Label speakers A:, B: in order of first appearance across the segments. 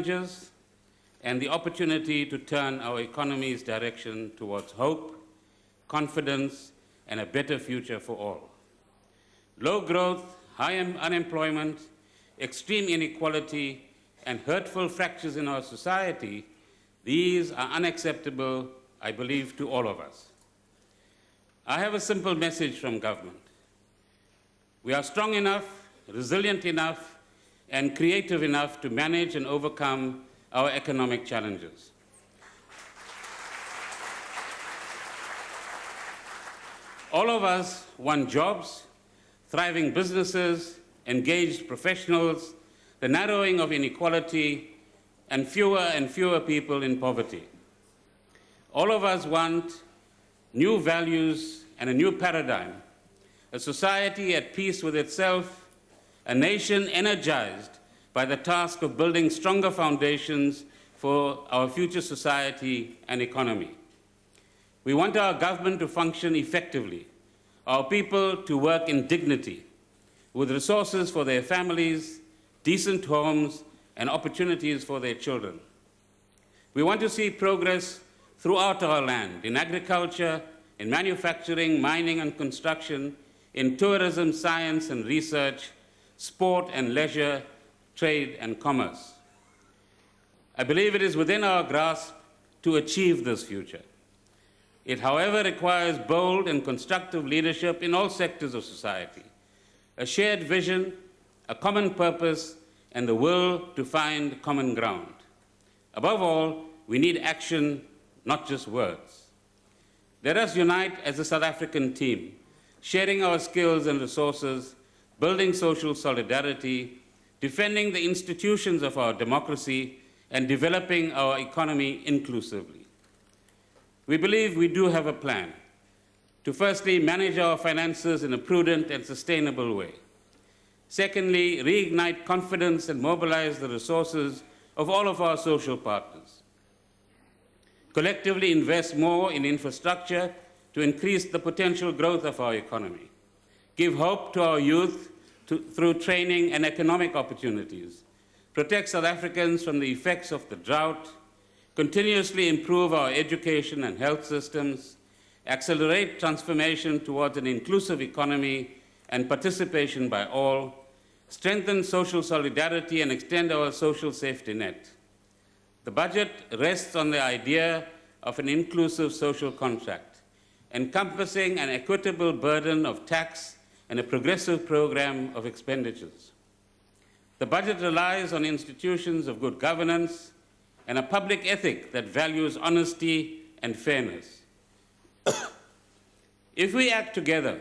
A: challenges and the opportunity to turn our economy's direction towards hope, confidence, and a better future for all. Low growth, high unemployment, extreme inequality, and hurtful fractures in our society, these are unacceptable, I believe, to all of us. I have a simple message from government. We are strong enough, resilient enough, and creative enough to manage and overcome our economic challenges. All of us want jobs, thriving businesses, engaged professionals, the narrowing of inequality, and fewer people in poverty. All of us want new values and a new paradigm, a society at peace with itself, a nation energized by the task of building stronger foundations for our future society and economy. We want our government to function effectively, our people to work in dignity, with resources for their families, decent homes, and opportunities for their children. We want to see progress throughout our land, in agriculture, in manufacturing, mining and construction, in tourism, science and research, sport and leisure, trade and commerce. I believe it is within our grasp to achieve this future. It, however, requires bold and constructive leadership in all sectors of society, a shared vision, a common purpose, and the will to find common ground. Above all, we need action, not just words. Let us unite as a South African team, sharing our skills and resources, building social solidarity, defending the institutions of our democracy, and developing our economy inclusively. We believe we do have a plan to firstly manage our finances in a prudent and sustainable way. Secondly, reignite confidence and mobilize the resources of all of our social partners. Collectively invest more in infrastructure to increase the potential growth of our economy. Give hope to our youth through training and economic opportunities. Protect South Africans from the effects of the drought. Continuously improve our education and health systems. Accelerate transformation towards an inclusive economy and participation by all. Strengthen social solidarity and extend our social safety net. The budget rests on the idea of an inclusive social contract, encompassing an equitable burden of tax and a progressive program of expenditures. The budget relies on institutions of good governance and a public ethic that values honesty and fairness. If we act together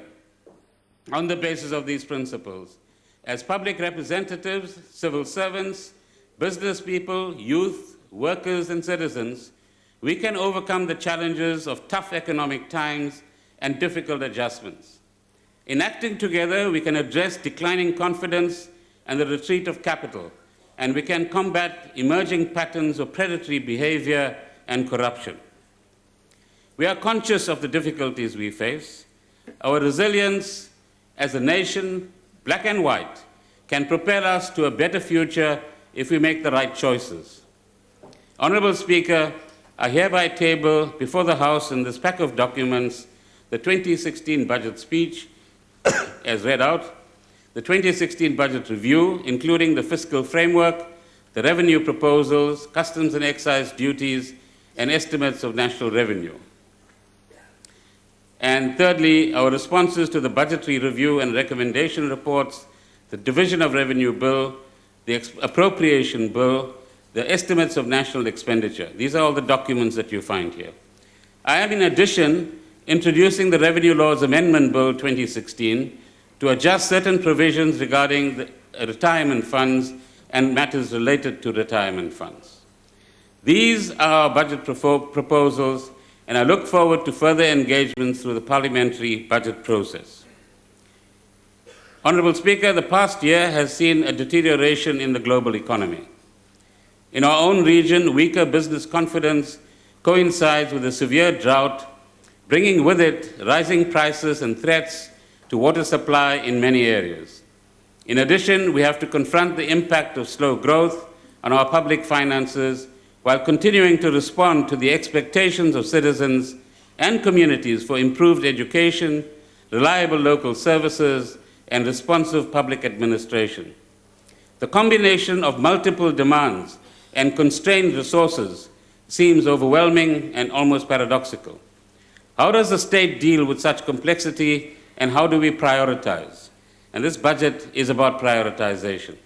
A: on the basis of these principles, as public representatives, civil servants, business people, youth, workers, and citizens, we can overcome the challenges of tough economic times and difficult adjustments. In acting together, we can address declining confidence and the retreat of capital, and we can combat emerging patterns of predatory behavior and corruption. We are conscious of the difficulties we face. Our resilience as a nation, black and white, can propel us to a better future if we make the right choices. Honorable Speaker, I hereby table before the House in this pack of documents the 2016 budget speech, as read out, the 2016 budget review, including the fiscal framework, the revenue proposals, customs and excise duties, and estimates of national revenue. And thirdly, our responses to the budgetary review and recommendation reports, the Division of Revenue Bill, the Appropriation Bill, the estimates of national expenditure. These are all the documents that you find here. I am, in addition, introducing the Revenue Laws Amendment Bill 2016 to adjust certain provisions regarding the retirement funds and matters related to retirement funds. These are our budget proposals, and I look forward to further engagement through the parliamentary budget process. Honorable Speaker, the past year has seen a deterioration in the global economy. In our own region, weaker business confidence coincides with a severe drought, bringing with it rising prices and threats to water supply in many areas. In addition, we have to confront the impact of slow growth, on our public finances while continuing to respond to the expectations of citizens and communities for improved education, reliable local services, and responsive public administration. The combination of multiple demands and constrained resources seems overwhelming and almost paradoxical. How does the state deal with such complexity, and how do we prioritize? And this budget is about prioritization.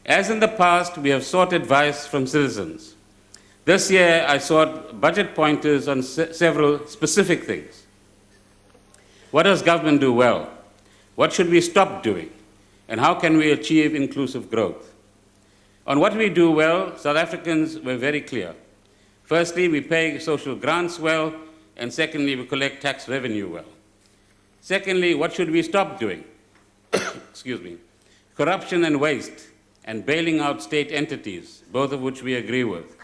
A: As in the past, we have sought advice from citizens. This year, I sought budget pointers on several specific things. What does government do well? What should we stop doing? And how can we achieve inclusive growth? On what we do well, South Africans were very clear. Firstly, we pay social grants well, and secondly, we collect tax revenue well. Secondly, what should we stop doing? Excuse me. Corruption and waste, and bailing out state entities, both of which we agree with.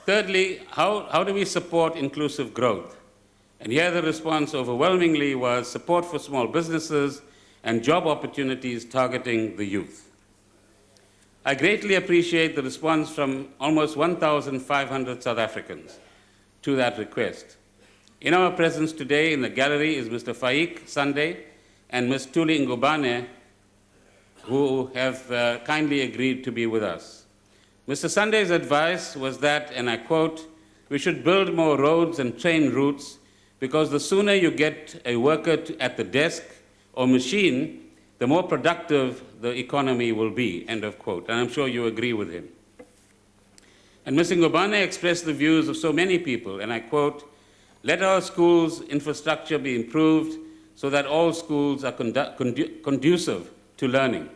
A: Thirdly, how do we support inclusive growth? And here the response overwhelmingly was support for small businesses and job opportunities targeting the youth. I greatly appreciate the response from almost 1,500 South Africans to that request. In our presence today in the gallery is Mr. Faik Sunday and Ms. Tuli Ngubane, who have kindly agreed to be with us. Mr. Sunday's advice was that, and I quote, "We should build more roads and train routes because the sooner you get a worker at the desk or machine, the more productive the economy will be," end of quote. And I'm sure you agree with him. And Ms. Ngubane expressed the views of so many people, and I quote, "Let our schools' infrastructure be improved so that all schools are conducive to learning.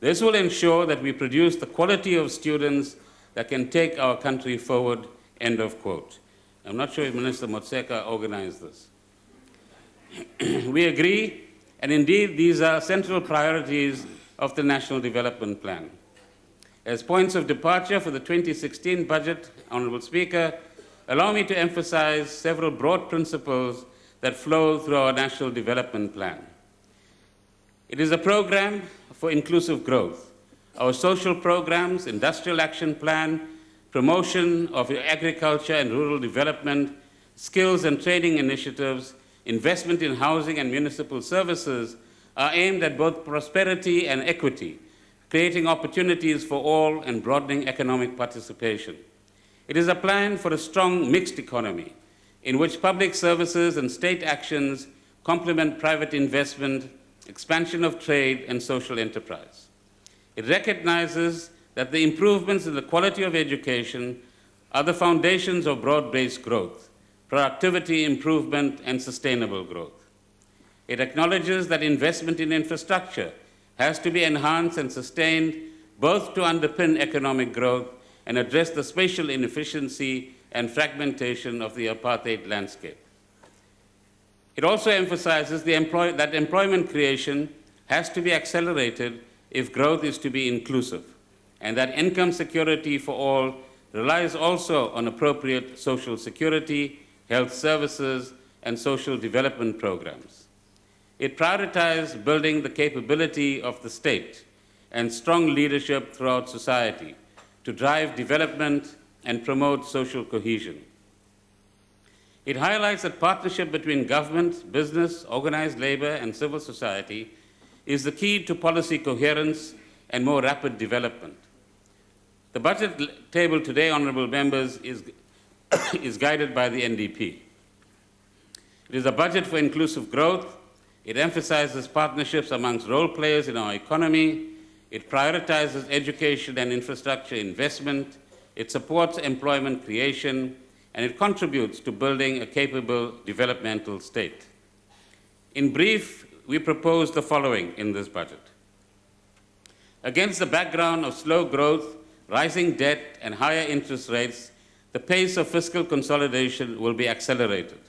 A: This will ensure that we produce the quality of students that can take our country forward," end of quote. I'm not sure if Minister Motseka organized this. We agree, and indeed these are central priorities of the National Development Plan. As points of departure for the 2016 budget, Honorable Speaker, allow me to emphasize several broad principles that flow through our National Development Plan. It is a program for inclusive growth. Our social programs, industrial action plan, promotion of agriculture and rural development, skills and training initiatives, investment in housing and municipal services are aimed at both prosperity and equity, creating opportunities for all and broadening economic participation. It is a plan for a strong mixed economy in which public services and state actions complement private investment, expansion of trade, and social enterprise. It recognizes that the improvements in the quality of education are the foundations of broad-based growth, productivity improvement, and sustainable growth. It acknowledges that investment in infrastructure has to be enhanced and sustained both to underpin economic growth and address the spatial inefficiency and fragmentation of the apartheid landscape. It also emphasizes that employment creation has to be accelerated if growth is to be inclusive, and that income security for all relies also on appropriate social security, health services, and social development programs. It prioritizes building the capability of the state and strong leadership throughout society to drive development and promote social cohesion. It highlights that partnership between government, business, organized labor, and civil society is the key to policy coherence and more rapid development. The budget table today, honorable members, is guided by the NDP. It is a budget for inclusive growth. It emphasizes partnerships amongst role players in our economy. It prioritizes education and infrastructure investment. It supports employment creation, and it contributes to building a capable developmental state. In brief, we propose the following in this budget. Against the background of slow growth, rising debt, and higher interest rates, the pace of fiscal consolidation will be accelerated.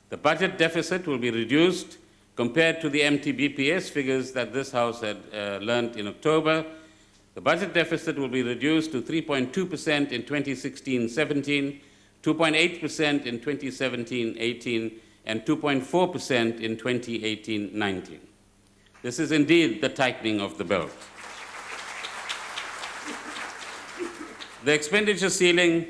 A: The budget deficit will be reduced compared to the MTBPS figures that this House had learned in October. The budget deficit will be reduced to 3.2% in 2016-17, 2.8% in 2017-18, and 2.4% in 2018-19. This is indeed the tightening of the belt. The expenditure ceiling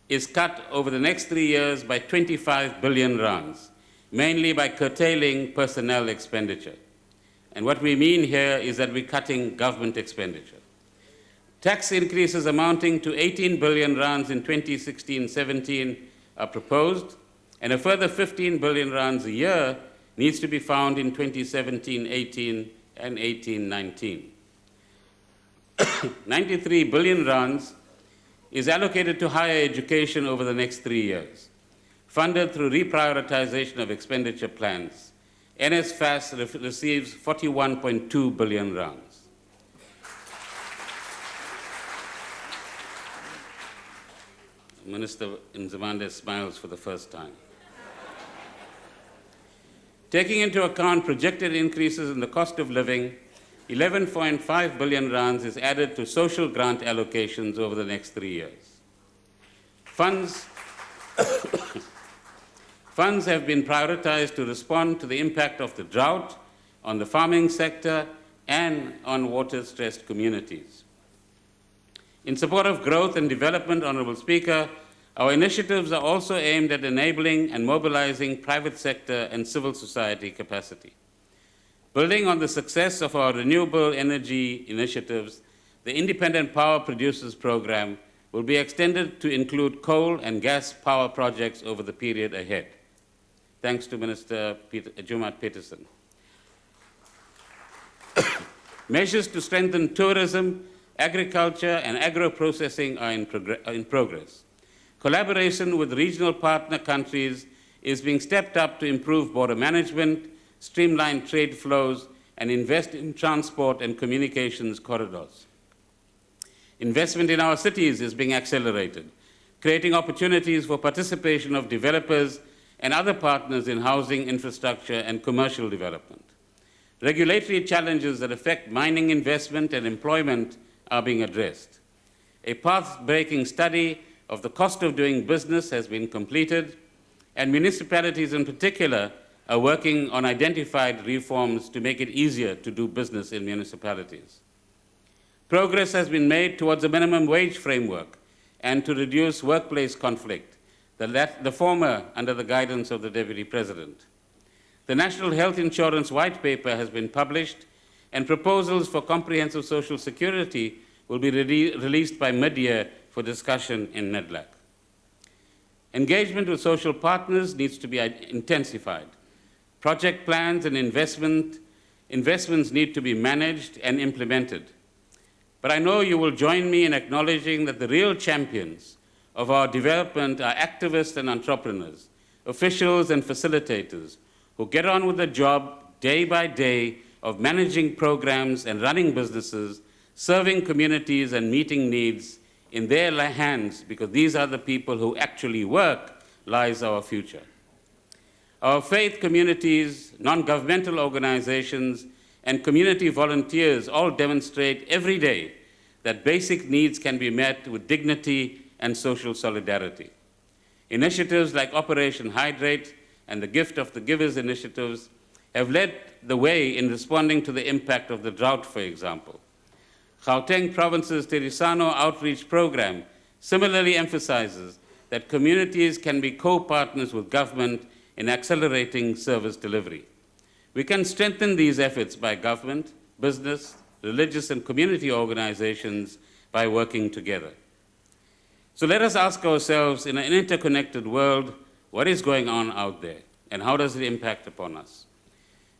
A: is cut over the next 3 years by 25 billion rands, mainly by curtailing personnel expenditure. And what we mean here is that we're cutting government expenditure. Tax increases amounting to 18 billion rands in 2016-17 are proposed, and a further 15 billion rands a year needs to be found in 2017-18 and 18-19. 93 billion rands is allocated to higher education over the next 3 years, funded through reprioritization of expenditure plans. NSFAS receives 41.2 billion rands. Minister Nzimande smiles for the first time. Taking into account projected increases in the cost of living, 11.5 billion rands is added to social grant allocations over the next 3 years. Funds have been prioritized to respond to the impact of the drought on the farming sector and on water-stressed communities. In support of growth and development, Honorable Speaker, our initiatives are also aimed at enabling and mobilizing private sector and civil society capacity. Building on the success of our renewable energy initiatives, the Independent Power Producers Program will be extended to include coal and gas power projects over the period ahead. Thanks to Minister Jumat Peterson. Measures to strengthen tourism, agriculture, and agro-processing are in progress. Collaboration with regional partner countries is being stepped up to improve border management, streamline trade flows, and invest in transport and communications corridors. Investment in our cities is being accelerated, creating opportunities for participation of developers and other partners in housing, infrastructure, and commercial development. Regulatory challenges that affect mining investment and employment are being addressed. A path-breaking study of the cost of doing business has been completed, and municipalities in particular are working on identified reforms to make it easier to do business in municipalities. Progress has been made towards a minimum wage framework and to reduce workplace conflict, the former under the guidance of the Deputy President. The National Health Insurance White Paper has been published, and proposals for comprehensive social security will be released by mid-year for discussion in NEDLAC. Engagement with social partners needs to be intensified. Project plans and investments need to be managed and implemented. But I know you will join me in acknowledging that the real champions of our development are activists and entrepreneurs, officials and facilitators who get on with the job day by day of managing programs and running businesses, serving communities and meeting needs. In their hands, because these are the people who actually work, lies our future. Our faith communities, non-governmental organizations, and community volunteers all demonstrate every day that basic needs can be met with dignity and social solidarity. Initiatives like Operation Hydrate and the Gift of the Givers initiatives have led the way in responding to the impact of the drought, for example. Gauteng Province's Terisano Outreach Program similarly emphasizes that communities can be co-partners with government in accelerating service delivery. We can strengthen these efforts by government, business, religious, and community organizations by working together. So let us ask ourselves, in an interconnected world, what is going on out there, and how does it impact upon us?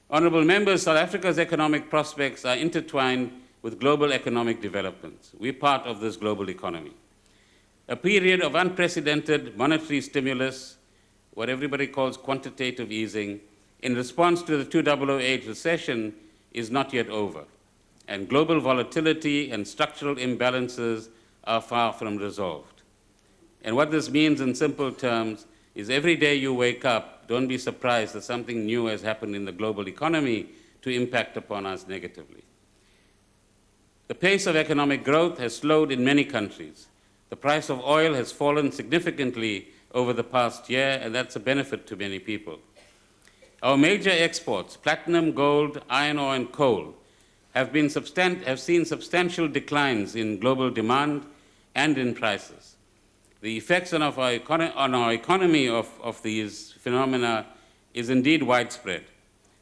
A: Honorable members, South Africa's economic prospects are intertwined with global economic developments. We're part of this global economy. A period of unprecedented monetary stimulus, what everybody calls quantitative easing, in response to the 2008 recession is not yet over, and global volatility and structural imbalances are far from resolved. And what this means in simple terms is every day you wake up, don't be surprised that something new has happened in the global economy to impact upon us negatively. The pace of economic growth has slowed in many countries. The price of oil has fallen significantly over the past year, and that's a benefit to many people. Our major exports, platinum, gold, iron ore, and coal, have seen substantial declines in global demand and in prices. The effects on our economy of these phenomena is indeed widespread.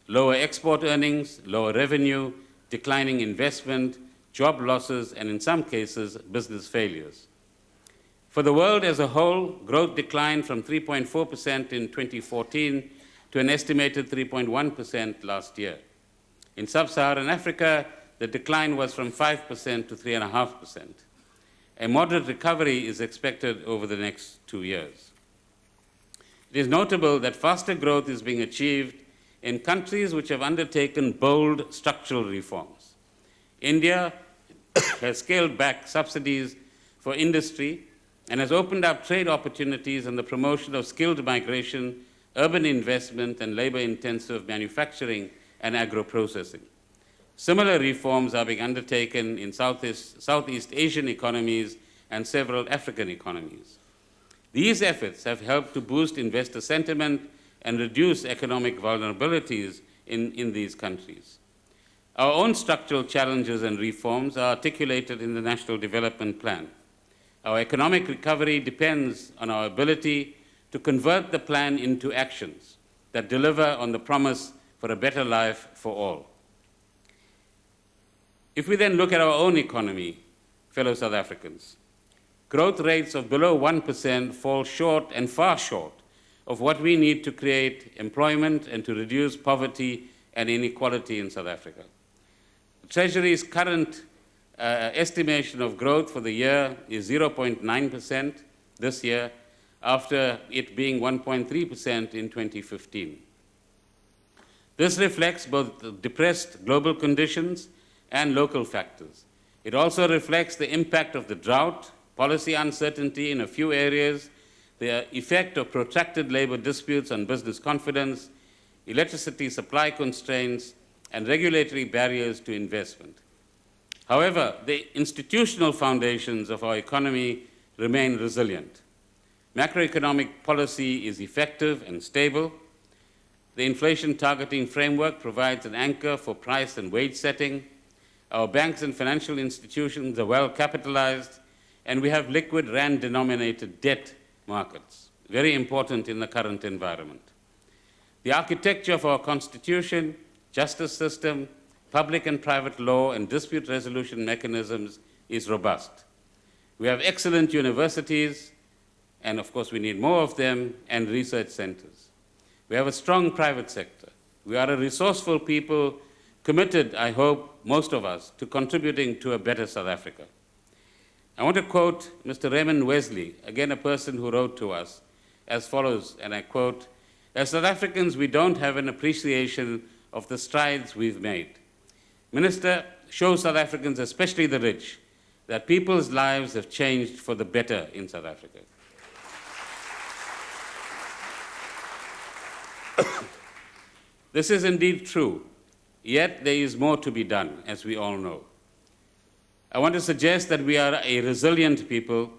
A: Lower export earnings, lower revenue, declining investment, job losses, and in some cases, business failures. For the world as a whole, growth declined from 3.4% in 2014 to an estimated 3.1% last year. In sub-Saharan Africa, the decline was from 5% to 3.5%. A moderate recovery is expected over the next 2 years. It is notable that faster growth is being achieved in countries which have undertaken bold structural reforms. India has scaled back subsidies for industry and has opened up trade opportunities and the promotion of skilled migration, urban investment, and labor-intensive manufacturing and agro-processing. Similar reforms are being undertaken in Southeast Asian economies and several African economies. These efforts have helped to boost investor sentiment and reduce economic vulnerabilities in these countries. Our own structural challenges and reforms are articulated in the National Development Plan. Our economic recovery depends on our ability to convert the plan into actions that deliver on the promise for a better life for all. If we then look at our own economy, fellow South Africans, growth rates of below 1% fall short and far short of what we need to create employment and to reduce poverty and inequality in South Africa. The Treasury's current estimation of growth for the year is 0.9% this year, after it being 1.3% in 2015. This reflects both depressed global conditions and local factors. It also reflects the impact of the drought, policy uncertainty in a few areas, the effect of protracted labor disputes on business confidence, electricity supply constraints, and regulatory barriers to investment. However, the institutional foundations of our economy remain resilient. Macroeconomic policy is effective and stable. The inflation targeting framework provides an anchor for price and wage setting. Our banks and financial institutions are well capitalized, and we have liquid rand-denominated debt markets, very important in the current environment. The architecture of our constitution, justice system, public and private law, and dispute resolution mechanisms is robust. We have excellent universities, and of course we need more of them, and research centers. We have a strong private sector. We are a resourceful people, committed, I hope, most of us, to contributing to a better South Africa. I want to quote Mr. Raymond Wesley, again a person who wrote to us, as follows, and I quote, "As South Africans, we don't have an appreciation of the strides we've made. Minister, show South Africans, especially the rich, that people's lives have changed for the better in South Africa." This is indeed true, yet there is more to be done, as we all know. I want to suggest that we are a resilient people,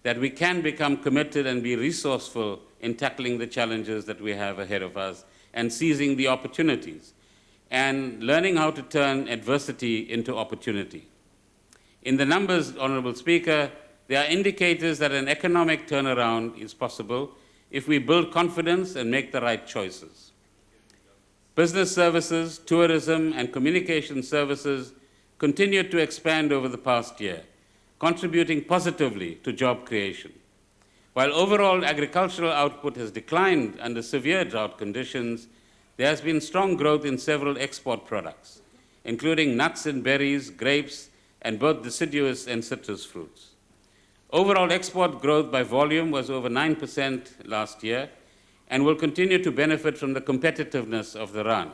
A: that we can become committed and be resourceful in tackling the challenges that we have ahead of us and seizing the opportunities and learning how to turn adversity into opportunity. In the numbers, Honorable Speaker, there are indicators that an economic turnaround is possible if we build confidence and make the right choices. Business services, tourism, and communication services continued to expand over the past year, contributing positively to job creation. While overall agricultural output has declined under severe drought conditions, there has been strong growth in several export products, including nuts and berries, grapes, and both deciduous and citrus fruits. Overall export growth by volume was over 9% last year and will continue to benefit from the competitiveness of the rand.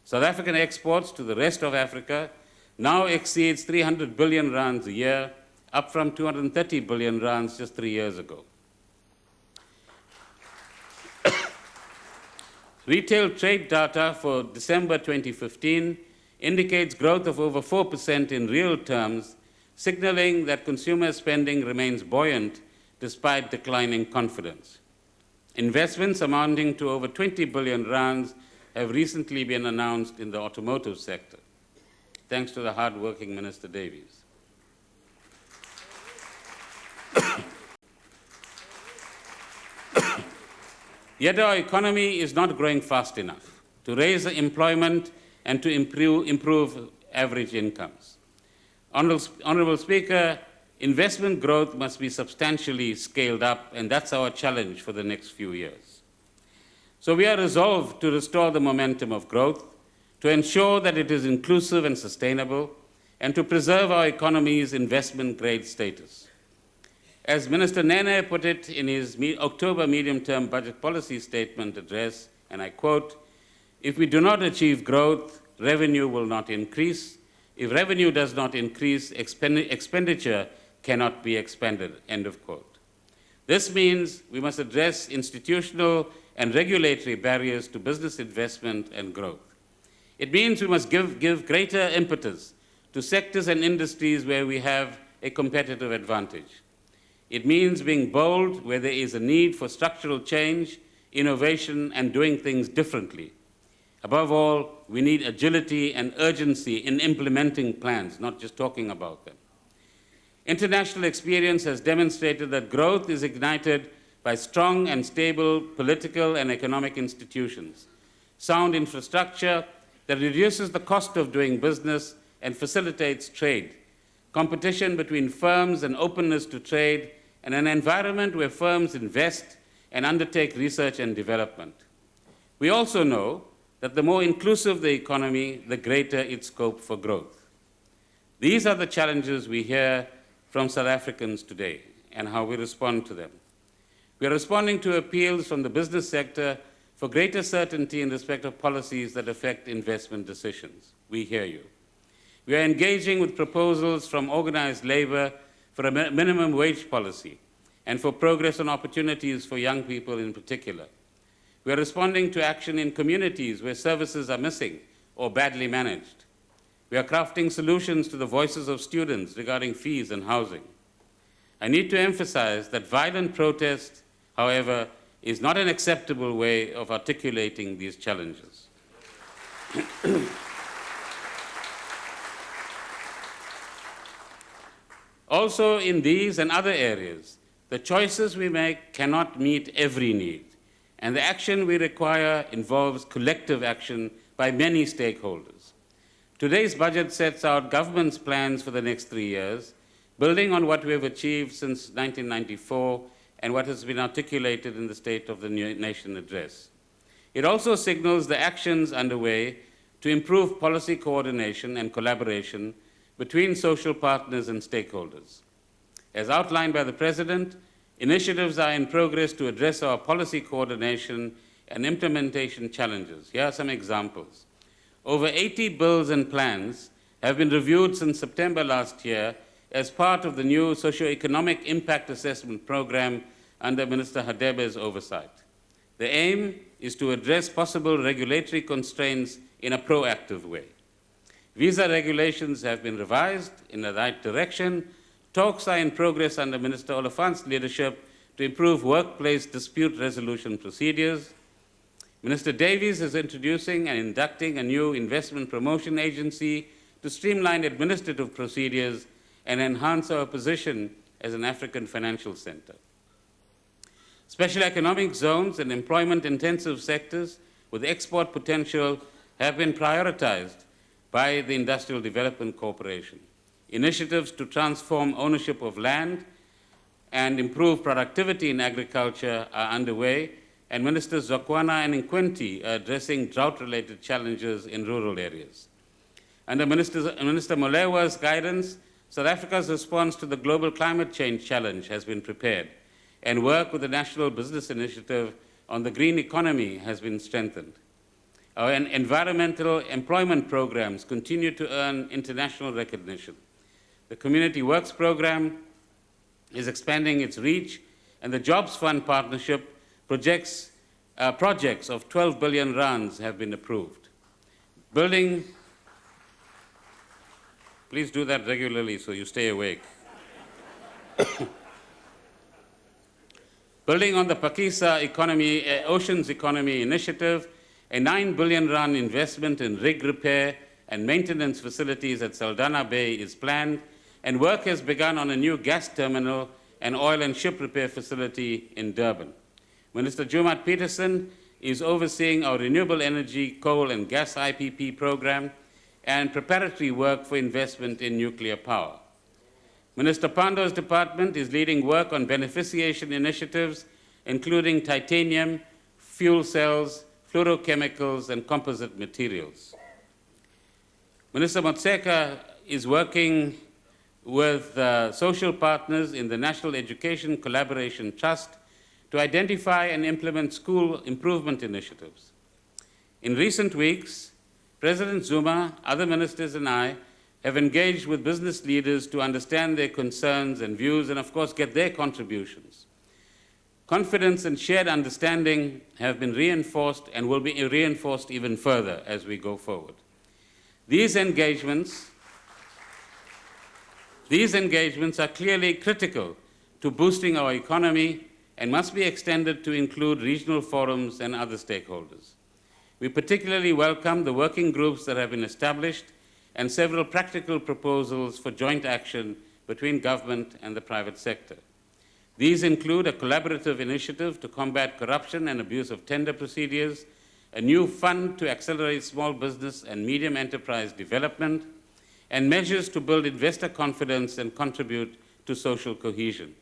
A: South African exports to the rest of Africa now exceeds 300 billion rands a year, up from 230 billion rands just 3 years ago. Retail trade data for December 2015 indicates growth of over 4% in real terms, signaling that consumer spending remains buoyant despite declining confidence. Investments amounting to over 20 billion rands have recently been announced in the automotive sector, thanks to the hard-working Minister Davies. Yet our economy is not growing fast enough to raise employment and to improve average incomes. Honorable Speaker, investment growth must be substantially scaled up, and that's our challenge for the next few years. So we are resolved to restore the momentum of growth, to ensure that it is inclusive and sustainable, and to preserve our economy's investment-grade status. As Minister Nene put it in his October medium-term budget policy statement address, and I quote, "If we do not achieve growth, revenue will not increase. If revenue does not increase, expenditure cannot be expended," end of quote. This means we must address institutional and regulatory barriers to business investment and growth. It means we must give greater impetus to sectors and industries where we have a competitive advantage. It means being bold where there is a need for structural change, innovation, and doing things differently. Above all, we need agility and urgency in implementing plans, not just talking about them. International experience has demonstrated that growth is ignited by strong and stable political and economic institutions, sound infrastructure that reduces the cost of doing business and facilitates trade, competition between firms and openness to trade, and an environment where firms invest and undertake research and development. We also know that the more inclusive the economy, the greater its scope for growth. These are the challenges we hear from South Africans today and how we respond to them. We are responding to appeals from the business sector for greater certainty in respect of policies that affect investment decisions. We hear you. We are engaging with proposals from organized labor for a minimum wage policy and for progress on opportunities for young people in particular. We are responding to action in communities where services are missing or badly managed. We are crafting solutions to the voices of students regarding fees and housing. I need to emphasize that violent protest, however, is not an acceptable way of articulating these challenges. Also, in these and other areas, the choices we make cannot meet every need, and the action we require involves collective action by many stakeholders. Today's budget sets out government's plans for the next 3 years, building on what we have achieved since 1994 and what has been articulated in the State of the Nation address. It also signals the actions underway to improve policy coordination and collaboration between social partners and stakeholders. As outlined by the President, initiatives are in progress to address our policy coordination and implementation challenges. Here are some examples. Over 80 bills and plans have been reviewed since September last year as part of the new socio-economic impact assessment program under Minister Hadebe's oversight. The aim is to address possible regulatory constraints in a proactive way. Visa regulations have been revised in the right direction. Talks are in progress under Minister Oliphant's leadership to improve workplace dispute resolution procedures. Minister Davies is introducing and inducting a new investment promotion agency to streamline administrative procedures and enhance our position as an African financial center. Special economic zones and employment-intensive sectors with export potential have been prioritized by the Industrial Development Corporation. Initiatives to transform ownership of land and improve productivity in agriculture are underway, and Ministers Zokwana and Nkwinti are addressing drought-related challenges in rural areas. Under Minister Molewa's guidance, South Africa's response to the global climate change challenge has been prepared, and work with the National Business Initiative on the green economy has been strengthened. Our environmental employment programs continue to earn international recognition. The Community Works Program is expanding its reach, and the Jobs Fund Partnership projects of 12 billion rands have been approved. Please do that regularly so you stay awake. Building on the Pakisa Oceans Economy Initiative, A 9 billion rand investment in rig repair and maintenance facilities at Saldanha Bay is planned, and work has begun on a new gas terminal and oil and ship repair facility in Durban. Minister Jumat Peterson is overseeing our renewable energy, coal and gas IPP program and preparatory work for investment in nuclear power. Minister Pando's department is leading work on beneficiation initiatives, including titanium, fuel cells, fluorochemicals, and composite materials. Minister Motseka is working with social partners in the National Education Collaboration Trust to identify and implement school improvement initiatives. In recent weeks, President Zuma, other ministers, and I have engaged with business leaders to understand their concerns and views and, of course, get their contributions. Confidence and shared understanding have been reinforced and will be reinforced even further as we go forward. These engagements are clearly critical to boosting our economy and must be extended to include regional forums and other stakeholders. We particularly welcome the working groups that have been established and several practical proposals for joint action between government and the private sector. These include a collaborative initiative to combat corruption and abuse of tender procedures, a new fund to accelerate small business and medium enterprise development, and measures to build investor confidence and contribute to social cohesion.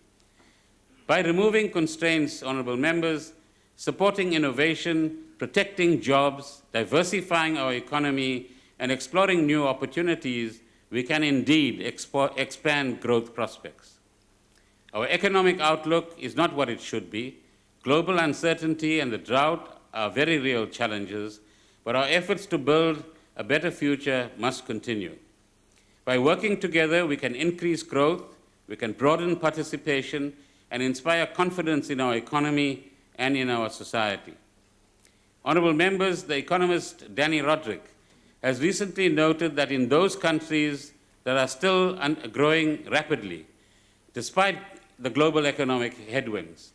A: By removing constraints, honourable members, supporting innovation, protecting jobs, diversifying our economy, and exploring new opportunities, we can indeed expand growth prospects. Our economic outlook is not what it should be. Global uncertainty and the drought are very real challenges, but our efforts to build a better future must continue. By working together, we can increase growth, we can broaden participation, and inspire confidence in our economy and in our society. Honourable members, the economist Danny Roderick has recently noted that in those countries that are still growing rapidly, despite the global economic headwinds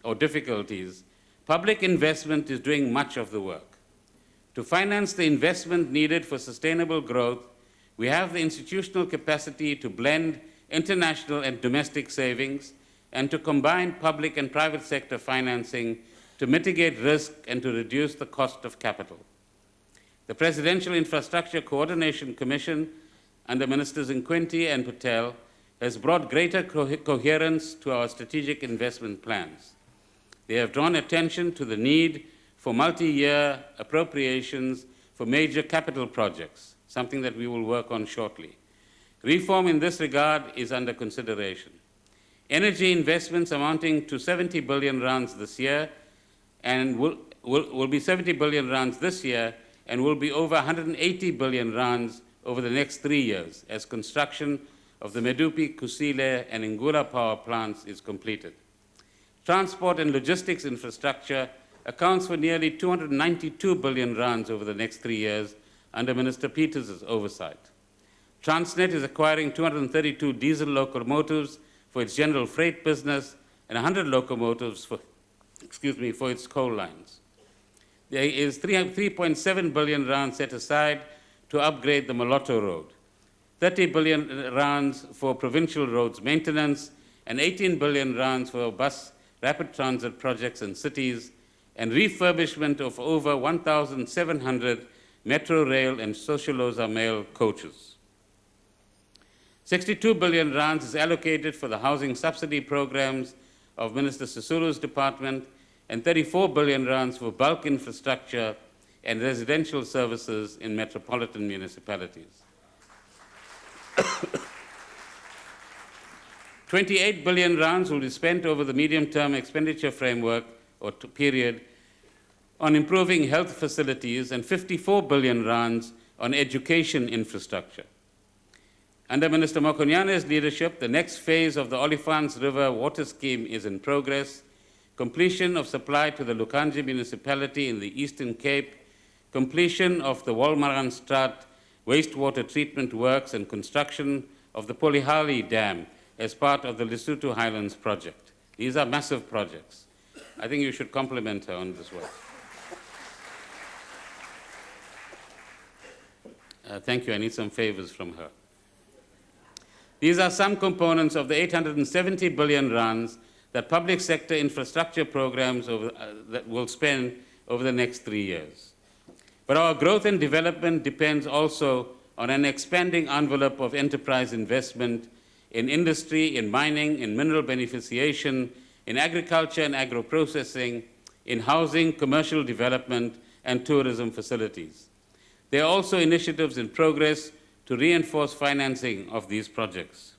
A: or difficulties, public investment is doing much of the work. To finance the investment needed for sustainable growth, we have the institutional capacity to blend international and domestic savings and to combine public and private sector financing to mitigate risk and to reduce the cost of capital. The Presidential Infrastructure Coordination Commission, under Ministers Nkwinti and Patel, has brought greater coherence to our strategic investment plans. They have drawn attention to the need for multi-year appropriations for major capital projects, something that we will work on shortly. Reform in this regard is under consideration. Energy investments amounting to 70 billion rands this year and will be 70 billion rands this year and will be over 180 billion rands over the next 3 years as construction of the Medupi, Kusile, and Ingula power plants is completed. Transport and logistics infrastructure accounts for nearly 292 billion rands over the next 3 years under Minister Peters' oversight. Transnet is acquiring 232 diesel locomotives for its general freight business and 100 locomotives for its coal lines. There is 3.7 billion rands set aside to upgrade the Moloto Road, 30 billion rands for provincial roads maintenance, and 18 billion rands for bus rapid transit projects in cities, and refurbishment of over 1,700 metro rail and Socialoza mail coaches. 62 billion rands is allocated for the housing subsidy programs of Minister Sisulu's department and 34 billion rands for bulk infrastructure and residential services in metropolitan municipalities. 28 billion rands will be spent over the medium-term expenditure framework or period on improving health facilities and 54 billion rands on education infrastructure. Under Minister Mokonyane's leadership, the next phase of the Olifants River water scheme is in progress. Completion of supply to the Lukanje municipality in the Eastern Cape, completion of the Wolmaranstraat wastewater treatment works, and construction of the Polihali Dam as part of the Lesotho Highlands project. These are massive projects. I think you should compliment her on this work. Thank you. I need some favors from her. These are some components of the 870 billion rands that public sector infrastructure programs that will spend over the next 3 years. But our growth and development depends also on an expanding envelope of enterprise investment in industry, in mining, in mineral beneficiation, in agriculture and agro-processing, in housing, commercial development, and tourism facilities. There are also initiatives in progress to reinforce financing of these projects.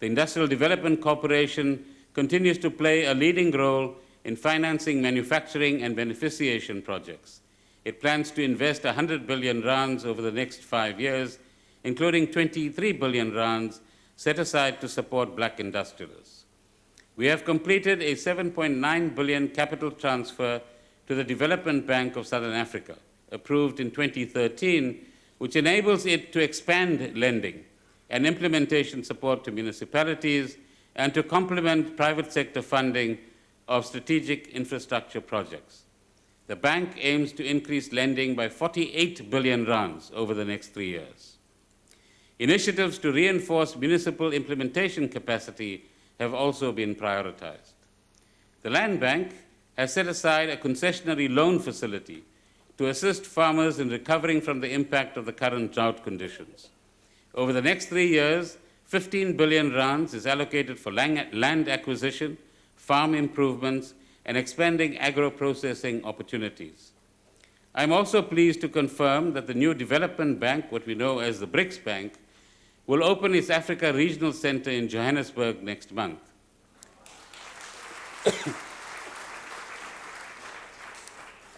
A: The Industrial Development Corporation continues to play a leading role in financing manufacturing and beneficiation projects. It plans to invest 100 billion rands over the next 5 years, including 23 billion rands set aside to support black industrialists. We have completed a 7.9 billion capital transfer to the Development Bank of Southern Africa, approved in 2013, which enables it to expand lending and implementation support to municipalities and to complement private sector funding of strategic infrastructure projects. The bank aims to increase lending by 48 billion rands over the next 3 years. Initiatives to reinforce municipal implementation capacity have also been prioritized. The Land Bank has set aside a concessionary loan facility to assist farmers in recovering from the impact of the current drought conditions. Over the next 3 years, 15 billion rands is allocated for land acquisition, farm improvements, and expanding agro-processing opportunities. I'm also pleased to confirm that the new development bank, what we know as the BRICS Bank, will open its Africa Regional Center in Johannesburg next month.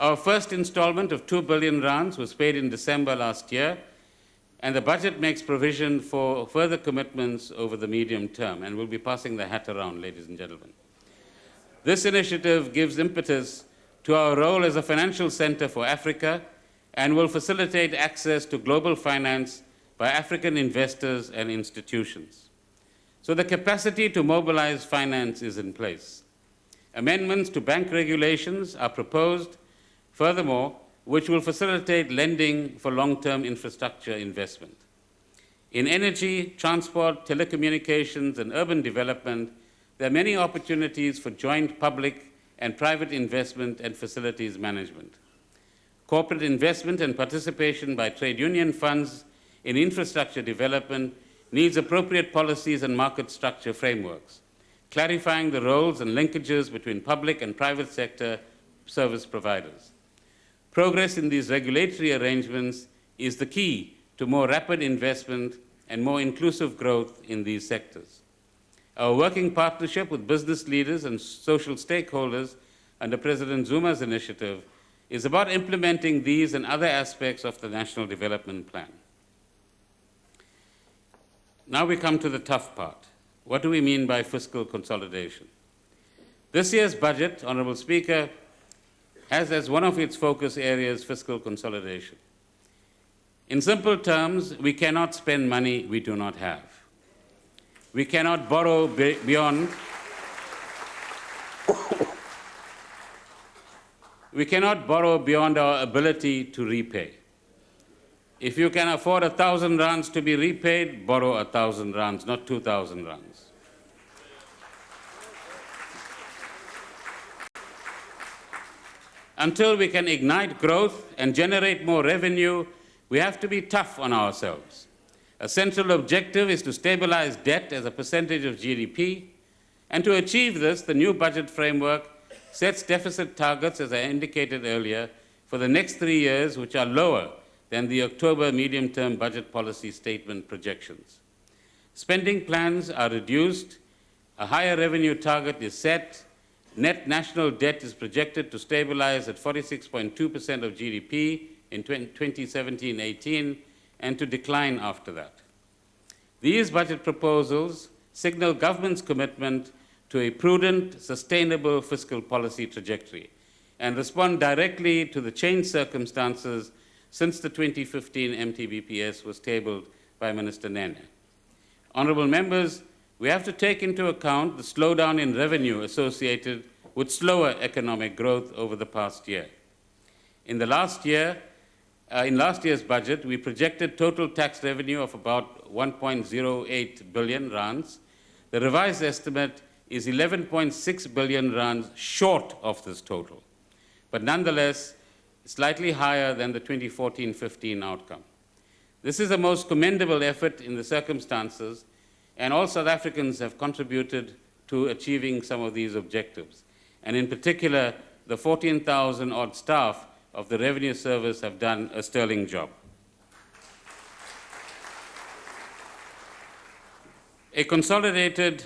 A: Our first installment of 2 billion rands was paid in December last year, and the budget makes provision for further commitments over the medium term, and we'll be passing the hat around, ladies and gentlemen. This initiative gives impetus to our role as a financial center for Africa and will facilitate access to global finance by African investors and institutions. So the capacity to mobilize finance is in place. Amendments to bank regulations are proposed, furthermore, which will facilitate lending for long-term infrastructure investment. In energy, transport, telecommunications, and urban development, there are many opportunities for joint public and private investment and facilities management. Corporate investment and participation by trade union funds in infrastructure development needs appropriate policies and market structure frameworks, clarifying the roles and linkages between public and private sector service providers. Progress in these regulatory arrangements is the key to more rapid investment and more inclusive growth in these sectors. Our working partnership with business leaders and social stakeholders under President Zuma's initiative is about implementing these and other aspects of the National Development Plan. Now we come to the tough part. What do we mean by fiscal consolidation? This year's budget, Honorable Speaker, has as one of its focus areas fiscal consolidation. In simple terms, we cannot spend money we do not have. We cannot borrow beyond our ability to repay. If you can afford 1,000 rands to be repaid, borrow 1,000 rands, not 2,000 rands. Until we can ignite growth and generate more revenue, we have to be tough on ourselves. A central objective is to stabilize debt as a percentage of GDP, and to achieve this, the new budget framework sets deficit targets, as I indicated earlier, for the next 3 years, which are lower than the October medium-term budget policy statement projections. Spending plans are reduced, a higher revenue target is set, net national debt is projected to stabilize at 46.2% of GDP in 2017-18 and to decline after that. These budget proposals signal government's commitment to a prudent, sustainable fiscal policy trajectory and respond directly to the changed circumstances since the 2015 MTBPS was tabled by Minister Nene. Honourable members, we have to take into account the slowdown in revenue associated with slower economic growth over the past year. In the last year, in last year's budget, we projected total tax revenue of about 1.08 billion rands. The revised estimate is 11.6 billion rands short of this total, but nonetheless slightly higher than the 2014-15 outcome. This is a most commendable effort in the circumstances, and all South Africans have contributed to achieving some of these objectives. And in particular, the 14,000 odd staff of the Revenue Service have done a sterling job. A consolidated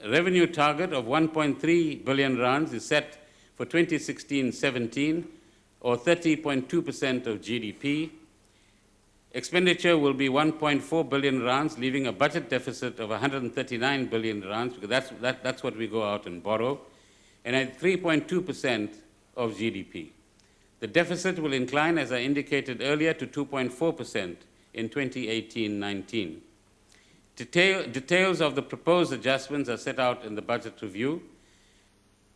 A: revenue target of 1.3 billion rands is set for 2016-17, or 30.2% of GDP. Expenditure will be 1.4 billion rands, leaving a budget deficit of 139 billion rands, because that's what we go out and borrow, and at 3.2% of GDP. The deficit will incline, as I indicated earlier, to 2.4% in 2018-19. Details of the proposed adjustments are set out in the budget review.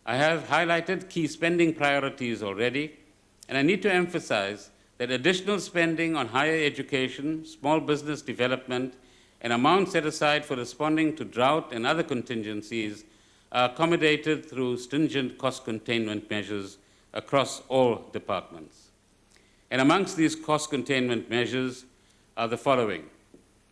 A: I have highlighted key spending priorities already, and I need to emphasize that additional spending on higher education, small business development, and amounts set aside for responding to drought and other contingencies are accommodated through stringent cost containment measures across all departments. And amongst these cost containment measures are the following: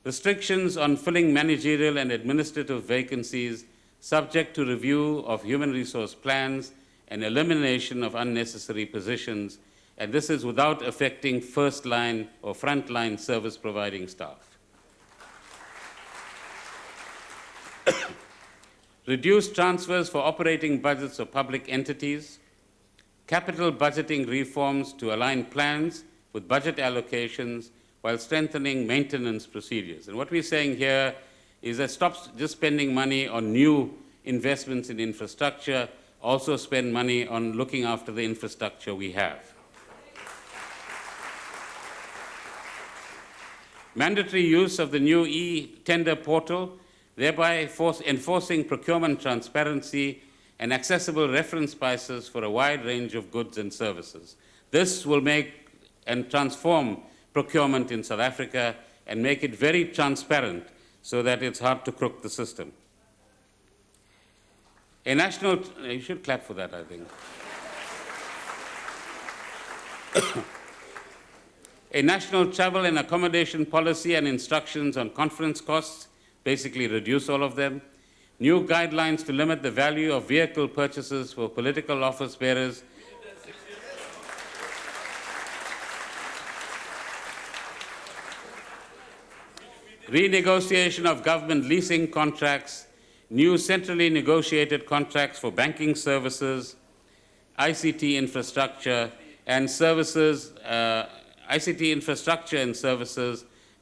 A: restrictions on filling managerial and administrative vacancies subject to review of human resource plans and elimination of unnecessary positions, and this is without affecting first-line or front-line service providing staff. Reduced transfers for operating budgets of public entities, capital budgeting reforms to align plans with budget allocations while strengthening maintenance procedures. And what we're saying here is that stop just spending money on new investments in infrastructure, also spend money on looking after the infrastructure we have. Mandatory use of the new e-tender portal, thereby enforcing procurement transparency and accessible reference prices for a wide range of goods and services. This will make and transform procurement in South Africa and make it very transparent so that it's hard to crook the system. A national, you should clap for that, I think. A national travel and accommodation policy and instructions on conference costs, basically reduce all of them. New guidelines to limit the value of vehicle purchases for political office bearers. Renegotiation of government leasing contracts, new centrally negotiated contracts for banking services, ICT infrastructure and services,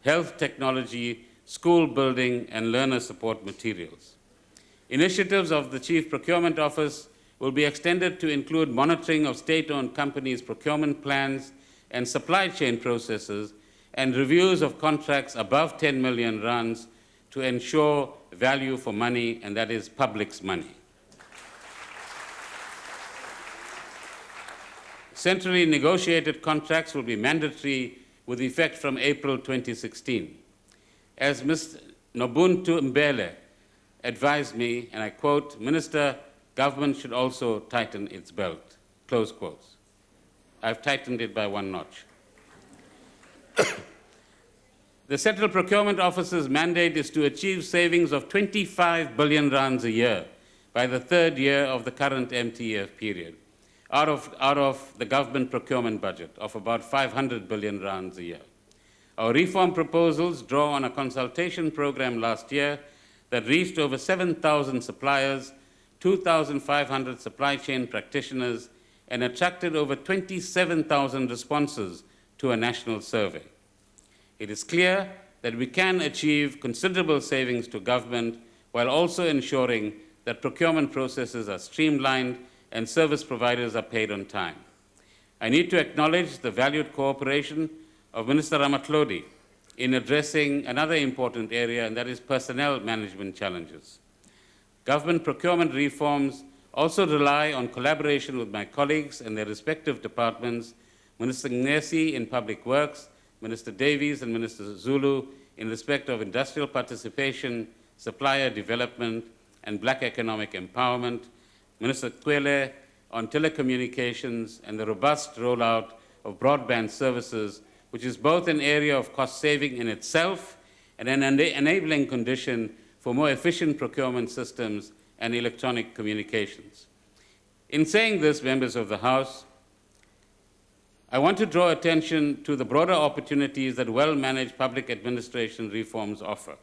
A: health technology, school building, and learner support materials. Initiatives of the Chief Procurement Office will be extended to include monitoring of state-owned companies' procurement plans and supply chain processes, and reviews of contracts above 10 million rands to ensure value for money, and that is public's money. Centrally negotiated contracts will be mandatory with effect from April 2016. As Mr. Nobuntu Mbele advised me, and I quote, "Minister, government should also tighten its belt," close quotes. I've tightened it by one notch. The Central Procurement Office's mandate is to achieve savings of 25 billion rands a year by the third year of the current MTF period, out of the government procurement budget of about 500 billion rands a year. Our reform proposals draw on a consultation program last year that reached over 7,000 suppliers, 2,500 supply chain practitioners, and attracted over 27,000 responses to a national survey. It is clear that we can achieve considerable savings to government while also ensuring that procurement processes are streamlined and service providers are paid on time. I need to acknowledge the valued cooperation of Minister Ramatlodi in addressing another important area, and that is personnel management challenges. Government procurement reforms also rely on collaboration with my colleagues and their respective departments Minister Ngesi in Public Works, Minister Davies and Minister Zulu in respect of industrial participation, supplier development, and black economic empowerment, Minister Kwele on telecommunications and the robust rollout of broadband services, which is both an area of cost saving in itself and an enabling condition for more efficient procurement systems and electronic communications. In saying this, members of the House, I want to draw attention to the broader opportunities that well-managed public administration reforms offer.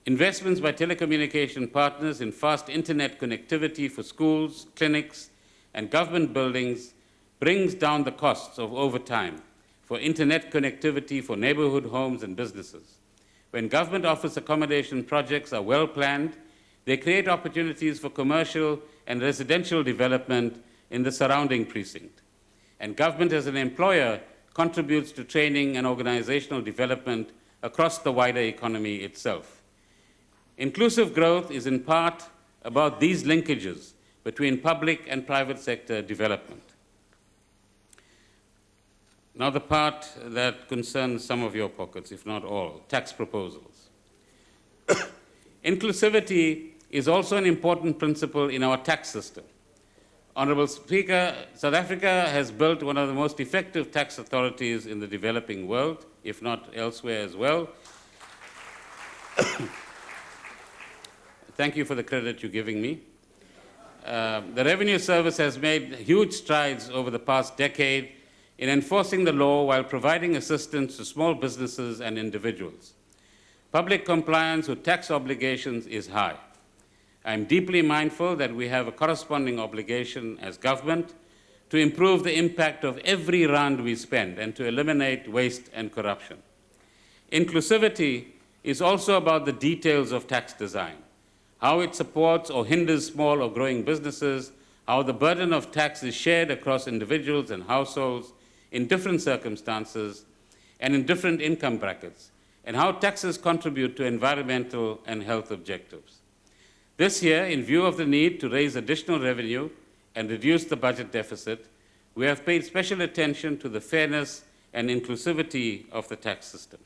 A: Investments by telecommunication partners in fast internet connectivity for schools, clinics, and government buildings brings down the costs of overtime for internet connectivity for neighborhood homes and businesses. When government office accommodation projects are well planned, they create opportunities for commercial and residential development in the surrounding precinct. And government as an employer contributes to training and organizational development across the wider economy itself. Inclusive growth is in part about these linkages between public and private sector development. Now the part that concerns some of your pockets, if not all, tax proposals. Inclusivity is also an important principle in our tax system. Honorable Speaker, South Africa has built one of the most effective tax authorities in the developing world, if not elsewhere as well. Thank you for the credit you're giving me. The Revenue Service has made huge strides over the past decade in enforcing the law while providing assistance to small businesses and individuals. Public compliance with tax obligations is high. I am deeply mindful that we have a corresponding obligation as government to improve the impact of every rand we spend and to eliminate waste and corruption. Inclusivity is also about the details of tax design, how it supports or hinders small or growing businesses, how the burden of tax is shared across individuals and households in different circumstances and in different income brackets, and how taxes contribute to environmental and health objectives. This year, in view of the need to raise additional revenue and reduce the budget deficit, we have paid special attention to the fairness and inclusivity of the tax system.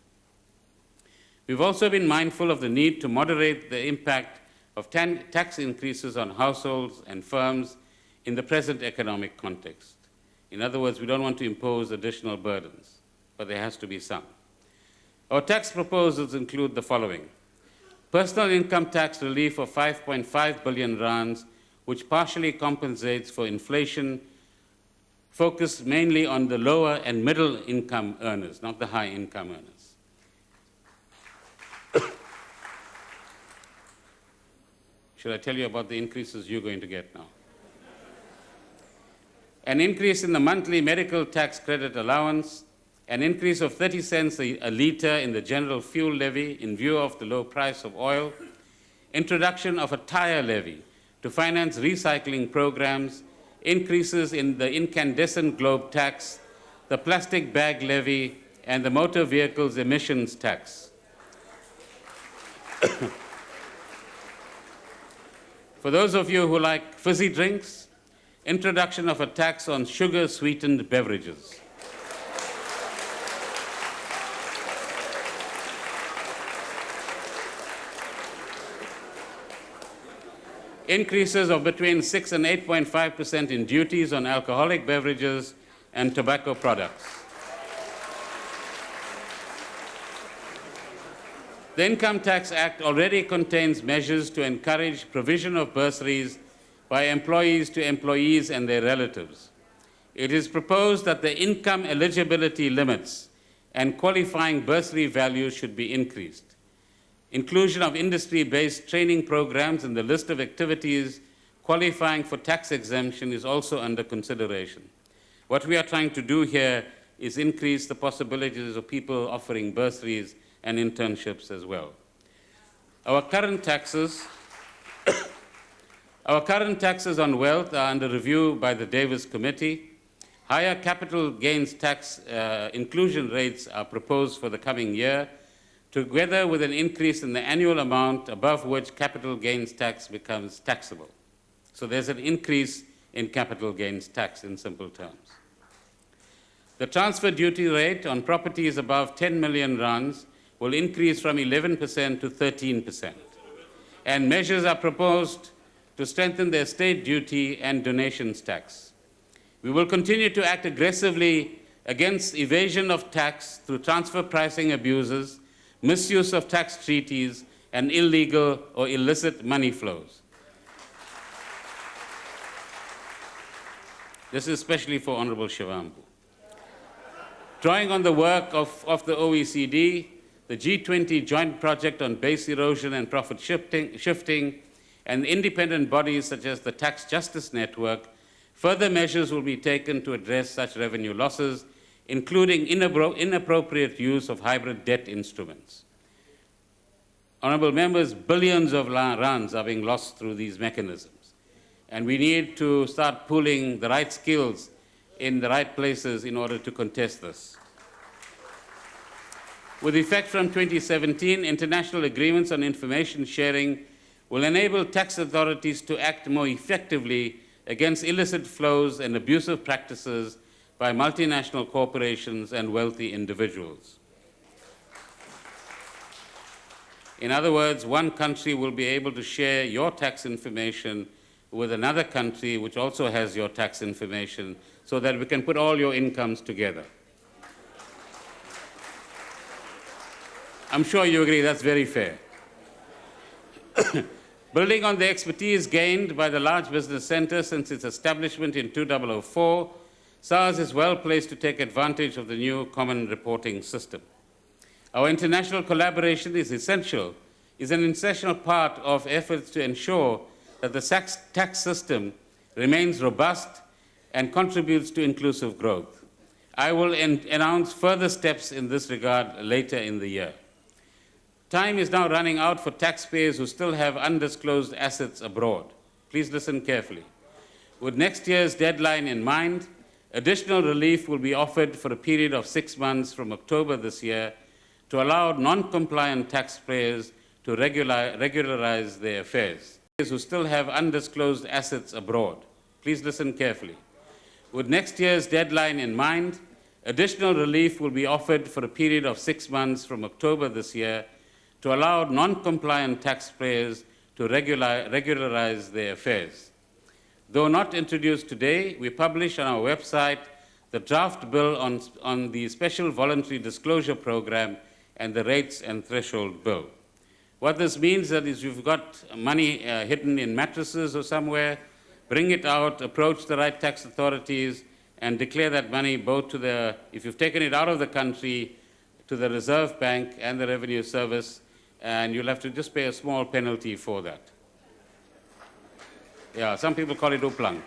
A: We've also been mindful of the need to moderate the impact of tax increases on households and firms in the present economic context. In other words, we don't want to impose additional burdens, but there has to be some. Our tax proposals include the following: personal income tax relief of 5.5 billion rands, which partially compensates for inflation, focused mainly on the lower and middle income earners, not the high income earners. Should I tell you about the increases you're going to get now? An increase in the monthly medical tax credit allowance, an increase of 30 cents a litre in the general fuel levy in view of the low price of oil, introduction of a tire levy to finance recycling programs, increases in the incandescent globe tax, the plastic bag levy, and the motor vehicles emissions tax. For those of you who like fizzy drinks, introduction of a tax on sugar-sweetened beverages. Increases of between 6 and 8.5% in duties on alcoholic beverages and tobacco products. The Income Tax Act already contains measures to encourage provision of bursaries by employees to employees and their relatives. It is proposed that the income eligibility limits and qualifying bursary values should be increased. Inclusion of industry-based training programs in the list of activities qualifying for tax exemption is also under consideration. What we are trying to do here is increase the possibilities of people offering bursaries and internships as well. Our current taxes on wealth are under review by the Davis Committee. Higher capital gains tax inclusion rates are proposed for the coming year, together with an increase in the annual amount above which capital gains tax becomes taxable. So there's an increase in capital gains tax, in simple terms. The transfer duty rate on properties above 10 million rands will increase from 11% to 13%, and measures are proposed to strengthen the estate duty and donations tax. We will continue to act aggressively against evasion of tax through transfer pricing abuses, misuse of tax treaties, and illegal or illicit money flows. This is especially for Honorable Shivambu. Drawing on the work of the OECD, the G20 Joint Project on Base Erosion and Profit Shifting, and independent bodies such as the Tax Justice Network, further measures will be taken to address such revenue losses, including inappropriate use of hybrid debt instruments. Honourable members, billions of rands are being lost through these mechanisms, and we need to start pooling the right skills in the right places in order to contest this. With effect from 2017, international agreements on information sharing will enable tax authorities to act more effectively against illicit flows and abusive practices by multinational corporations and wealthy individuals. In other words, one country will be able to share your tax information with another country which also has your tax information so that we can put all your incomes together. I'm sure you agree that's very fair. Building on the expertise gained by the Large Business Centre since its establishment in 2004, SARS is well placed to take advantage of the new common reporting system. Our international collaboration is an essential part of efforts to ensure that the tax system remains robust and contributes to inclusive growth. I will announce further steps in this regard later in the year. Time is now running out for taxpayers who still have undisclosed assets abroad. Please listen carefully. With next year's deadline in mind, additional relief will be offered for a period of 6 months from October this year to allow non-compliant taxpayers to regularize their affairs. Who still have undisclosed assets abroad. Please listen carefully. With next year's deadline in mind, additional relief will be offered for a period of 6 months from October this year to allow non-compliant taxpayers to regularize their affairs. Though not introduced today, we publish on our website the draft bill on the Special Voluntary Disclosure Program and the Rates and Threshold Bill. What this means is if you've got money hidden in mattresses or somewhere, bring it out, approach the right tax authorities, and declare that money both to the, if you've taken it out of the country, to the Reserve Bank and the Revenue Service, and you'll have to just pay a small penalty for that. Yeah, some people call it uplang.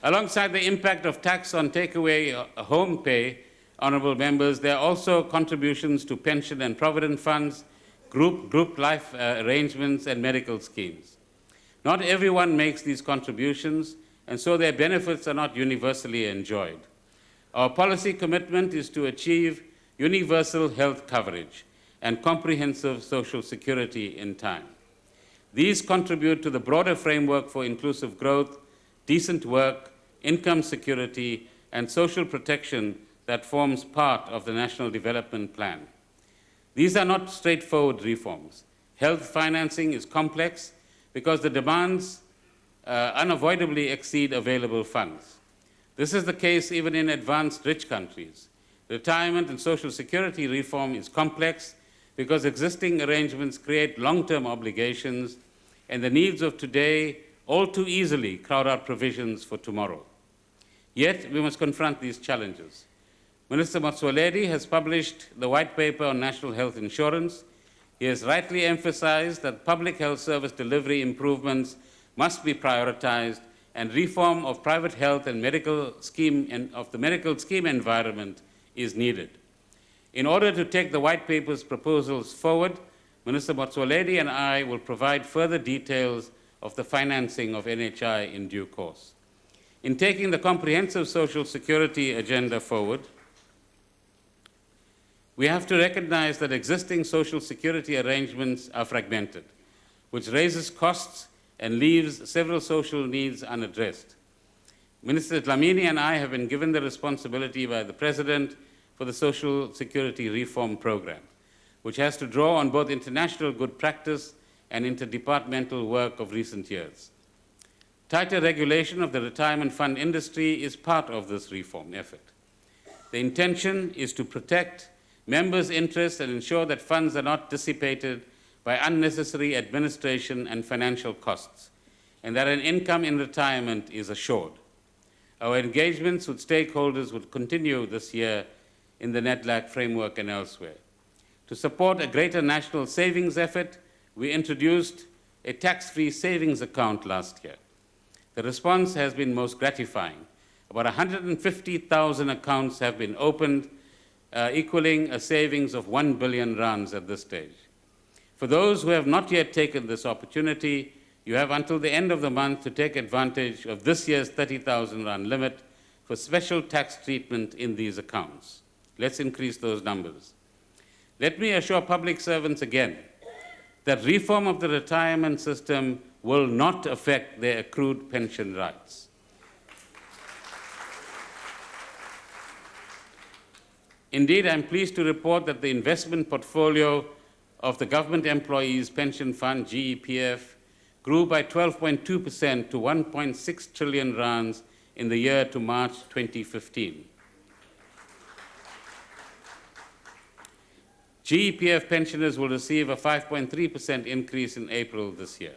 A: Alongside the impact of tax on takeaway home pay, honourable members, there are also contributions to pension and provident funds, group life arrangements, and medical schemes. Not everyone makes these contributions, and so their benefits are not universally enjoyed. Our policy commitment is to achieve universal health coverage and comprehensive social security in time. These contribute to the broader framework for inclusive growth, decent work, income security, and social protection that forms part of the National Development Plan. These are not straightforward reforms. Health financing is complex because the demands unavoidably exceed available funds. This is the case even in advanced rich countries. Retirement and social security reform is complex because existing arrangements create long-term obligations, and the needs of today all too easily crowd out provisions for tomorrow. Yet, we must confront these challenges. Minister Motsoaledi has published the White Paper on National Health Insurance. He has rightly emphasized that public health service delivery improvements must be prioritized, and reform of private health and medical scheme and of the medical scheme environment is needed. In order to take the White Paper's proposals forward, Minister Motsoaledi and I will provide further details of the financing of NHI in due course. In taking the comprehensive social security agenda forward, we have to recognize that existing social security arrangements are fragmented, which raises costs and leaves several social needs unaddressed. Minister Dlamini and I have been given the responsibility by the President for the Social Security Reform Program, which has to draw on both international good practice and interdepartmental work of recent years. Tighter regulation of the retirement fund industry is part of this reform effort. The intention is to protect members' interests and ensure that funds are not dissipated by unnecessary administration and financial costs, and that an income in retirement is assured. Our engagements with stakeholders will continue this year in the NEDLAC framework and elsewhere. To support a greater national savings effort, we introduced a tax-free savings account last year. The response has been most gratifying. About 150,000 accounts have been opened, equaling a savings of 1 billion rands at this stage. For those who have not yet taken this opportunity, you have until the end of the month to take advantage of this year's 30,000 rand limit for special tax treatment in these accounts. Let's increase those numbers. Let me assure public servants again that reform of the retirement system will not affect their accrued pension rights. Indeed, I'm pleased to report that the investment portfolio of the Government Employees Pension Fund, GEPF, grew by 12.2% to 1.6 trillion rands in the year to March 2015. GEPF pensioners will receive a 5.3% increase in April this year.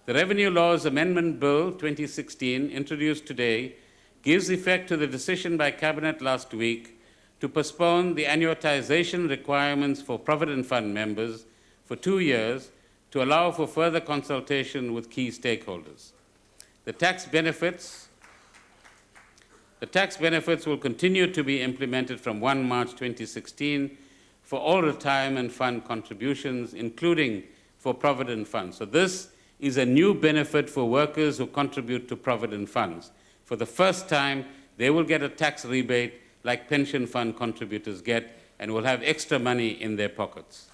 A: The Revenue Laws Amendment Bill 2016, introduced today, gives effect to the decision by Cabinet last week to postpone the annuitization requirements for Provident Fund members for 2 years to allow for further consultation with key stakeholders. The tax benefits will continue to be implemented from 1 March 2016 for all retirement fund contributions, including for Provident Funds. So this is a new benefit for workers who contribute to Provident Funds. For the first time, they will get a tax rebate like pension fund contributors get and will have extra money in their pockets.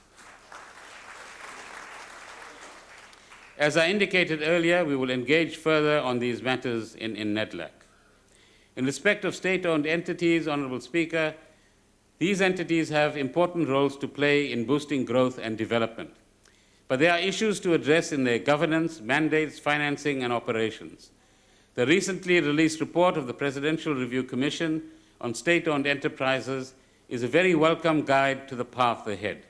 A: As I indicated earlier, we will engage further on these matters in NEDLAC. In respect of state-owned entities, Honourable Speaker, these entities have important roles to play in boosting growth and development. But there are issues to address in their governance, mandates, financing, and operations. The recently released report of the Presidential Review Commission on state-owned enterprises is a very welcome guide to the path ahead.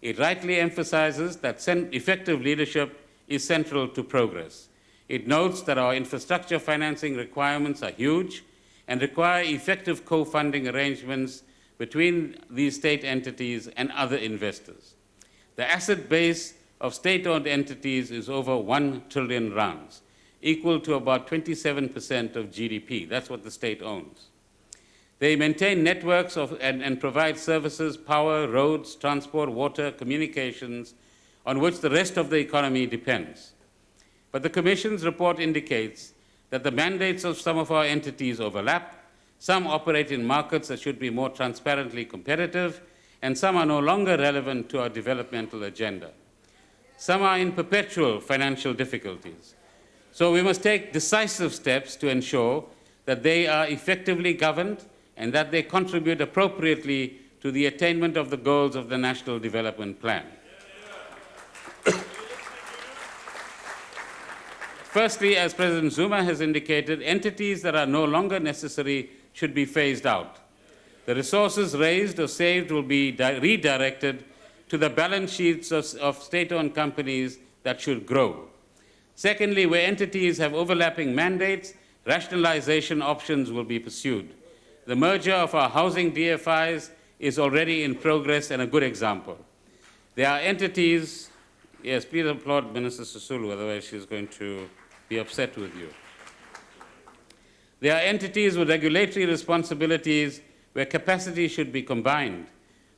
A: It rightly emphasizes that effective leadership is central to progress. It notes that our infrastructure financing requirements are huge and require effective co-funding arrangements between these state entities and other investors. The asset base of state-owned entities is over 1 trillion rands, equal to about 27% of GDP. That's what the state owns. They maintain networks and provide services, power, roads, transport, water, communications, on which the rest of the economy depends. But the Commission's report indicates that the mandates of some of our entities overlap, some operate in markets that should be more transparently competitive, and some are no longer relevant to our developmental agenda. Some are in perpetual financial difficulties. So we must take decisive steps to ensure that they are effectively governed and that they contribute appropriately to the attainment of the goals of the National Development Plan. Firstly, as President Zuma has indicated, entities that are no longer necessary should be phased out. The resources raised or saved will be redirected to the balance sheets of state-owned companies that should grow. Secondly, where entities have overlapping mandates, rationalization options will be pursued. The merger of our housing DFIs is already in progress and a good example. There are entities, yes, please applaud Minister Sisulu, otherwise she's going to be upset with you. There are entities with regulatory responsibilities where capacity should be combined.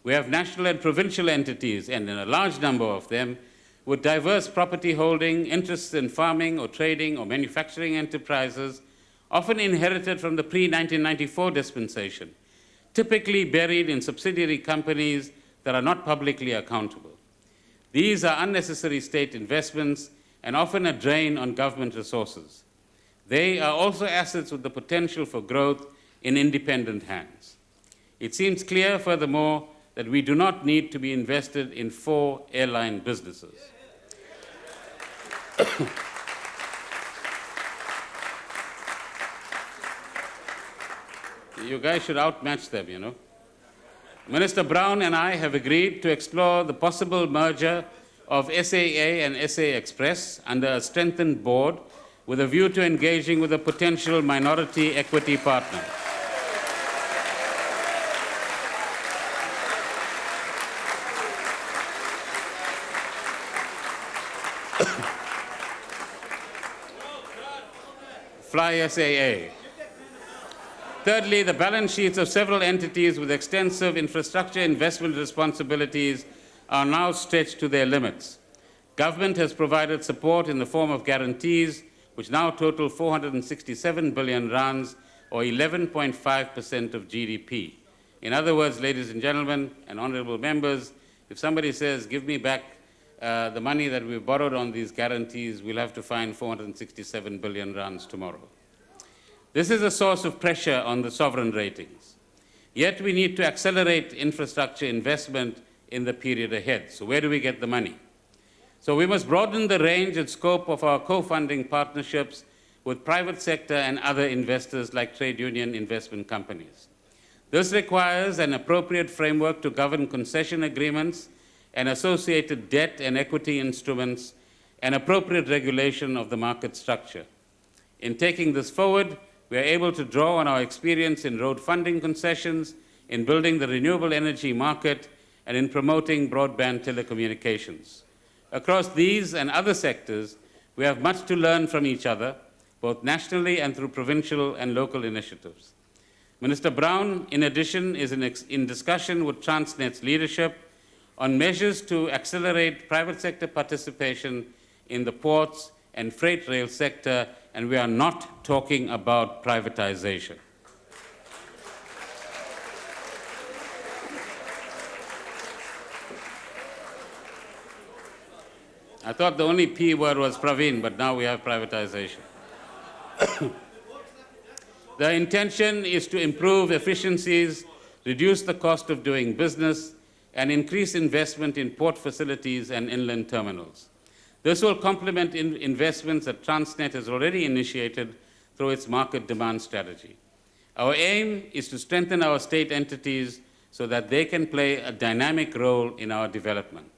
A: We have national and provincial entities, and in a large number of them, with diverse property holding, interests in farming or trading or manufacturing enterprises, often inherited from the pre-1994 dispensation, typically buried in subsidiary companies that are not publicly accountable. These are unnecessary state investments and often a drain on government resources. They are also assets with the potential for growth in independent hands. It seems clear, furthermore, that we do not need to be invested in 4 airline businesses. You guys should outmatch them, you know. Minister Brown and I have agreed to explore the possible merger of SAA and SA Express under a strengthened board with a view to engaging with a potential minority equity partner. Fly SAA. Thirdly, the balance sheets of several entities with extensive infrastructure investment responsibilities are now stretched to their limits. Government has provided support in the form of guarantees, which now total 467 billion rands, or 11.5% of GDP. In other words, ladies and gentlemen and honorable members, if somebody says, give me back the money that we borrowed on these guarantees, we'll have to find 467 billion rands tomorrow. This is a source of pressure on the sovereign ratings. Yet we need to accelerate infrastructure investment in the period ahead. So where do we get the money? So we must broaden the range and scope of our co-funding partnerships with private sector and other investors like trade union investment companies. This requires an appropriate framework to govern concession agreements and associated debt and equity instruments, and appropriate regulation of the market structure. In taking this forward, we are able to draw on our experience in road funding concessions, in building the renewable energy market, and in promoting broadband telecommunications. Across these and other sectors, we have much to learn from each other, both nationally and through provincial and local initiatives. Minister Brown, in addition, is in discussion with Transnet's leadership on measures to accelerate private sector participation in the ports and freight rail sector, and we are not talking about privatization. I thought the only P word was Pravin, but now we have privatization. The intention is to improve efficiencies, reduce the cost of doing business, and increase investment in port facilities and inland terminals. This will complement investments that Transnet has already initiated through its market demand strategy. Our aim is to strengthen our state entities so that they can play a dynamic role in our development.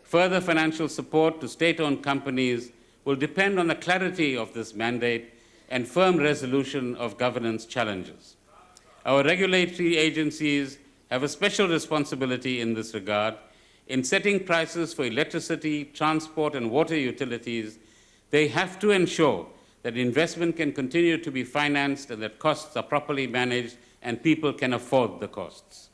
A: Further financial support to state-owned companies will depend on the clarity of this mandate and firm resolution of governance challenges. Our regulatory agencies have a special responsibility in this regard. In setting prices for electricity, transport, and water utilities, they have to ensure that investment can continue to be financed and that costs are properly managed and people can afford the costs.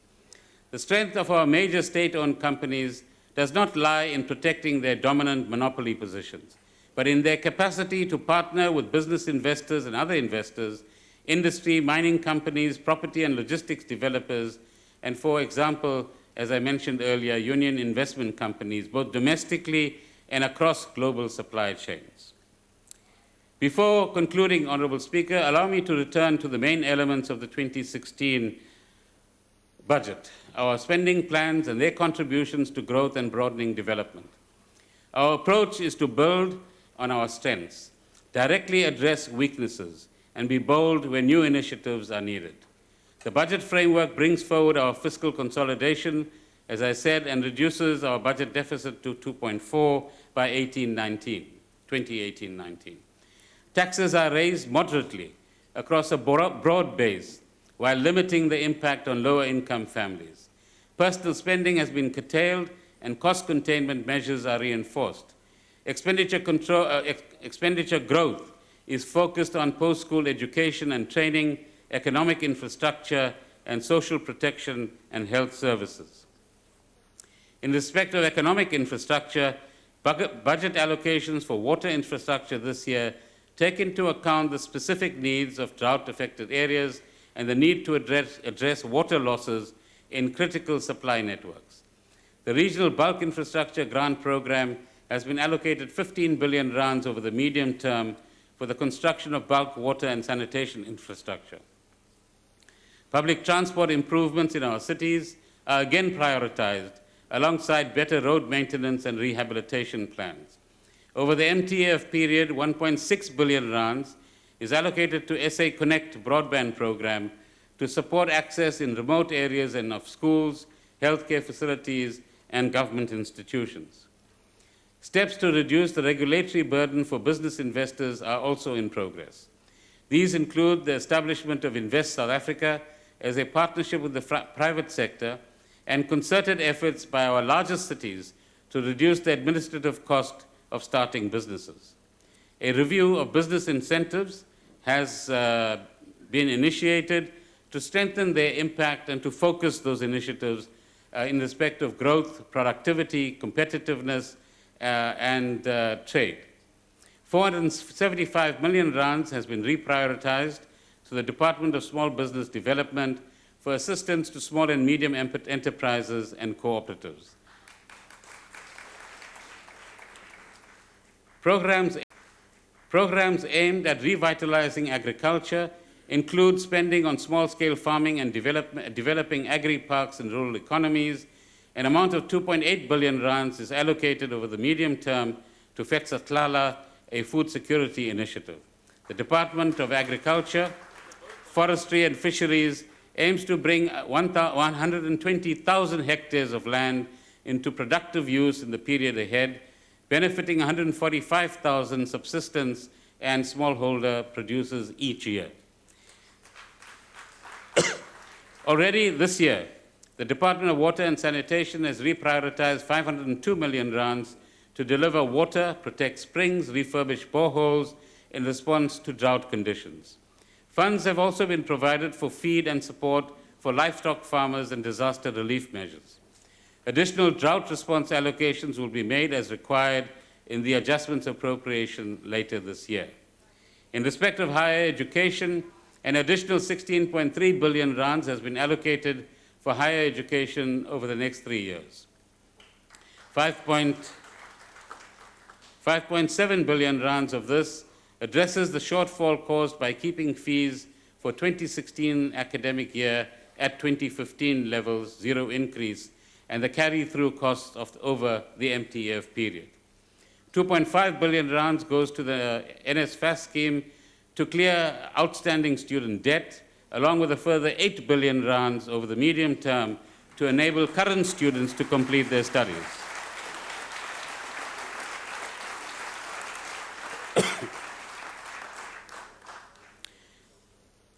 A: The strength of our major state-owned companies does not lie in protecting their dominant monopoly positions, but in their capacity to partner with business investors and other investors, industry, mining companies, property and logistics developers, and, for example, as I mentioned earlier, union investment companies, both domestically and across global supply chains. Before concluding, Honourable Speaker, allow me to return to the main elements of the 2016 budget, our spending plans and their contributions to growth and broadening development. Our approach is to build on our strengths, directly address weaknesses, and be bold where new initiatives are needed. The budget framework brings forward our fiscal consolidation, as I said, and reduces our budget deficit to 2.4 by 2018-19. Taxes are raised moderately across a broad base while limiting the impact on lower-income families. Personal spending has been curtailed and cost containment measures are reinforced. Expenditure growth is focused on post-school education and training, economic infrastructure, and social protection and health services. In respect of economic infrastructure, budget allocations for water infrastructure this year take into account the specific needs of drought-affected areas and the need to address water losses in critical supply networks. The Regional Bulk Infrastructure Grant Program has been allocated 15 billion rands over the medium term for the construction of bulk water and sanitation infrastructure. Public transport improvements in our cities are again prioritized alongside better road maintenance and rehabilitation plans. Over the MTF period, 1.6 billion rands is allocated to SA Connect broadband program to support access in remote areas and of schools, healthcare facilities, and government institutions. Steps to reduce the regulatory burden for business investors are also in progress. These include the establishment of Invest South Africa as a partnership with the private sector and concerted efforts by our largest cities to reduce the administrative cost of starting businesses. A review of business incentives has been initiated to strengthen their impact and to focus those initiatives in respect of growth, productivity, competitiveness, and trade. 475 million rands has been reprioritized to the Department of Small Business Development for assistance to small and medium enterprises and cooperatives. Programs aimed at revitalizing agriculture include spending on small-scale farming and developing agri-parks in rural economies. An amount of 2.8 billion rands is allocated over the medium term to Fetsatlala, a food security initiative. The Department of Agriculture, Forestry and Fisheries aims to bring 120,000 hectares of land into productive use in the period ahead, benefiting 145,000 subsistence and smallholder producers each year. Already this year, the Department of Water and Sanitation has reprioritized 502 million rands to deliver water, protect springs, refurbish boreholes in response to drought conditions. Funds have also been provided for feed and support for livestock farmers and disaster relief measures. Additional drought response allocations will be made as required in the adjustments appropriation later this year. In respect of higher education, an additional 16.3 billion rands has been allocated for higher education over the next 3 years. 5.7 billion rands of this addresses the shortfall caused by keeping fees for 2016 academic year at 2015 levels, zero increase, and the carry-through costs of over the MTF period. 2.5 billion rands goes to the NSFAS scheme to clear outstanding student debt, along with a further 8 billion rands over the medium term to enable current students to complete their studies.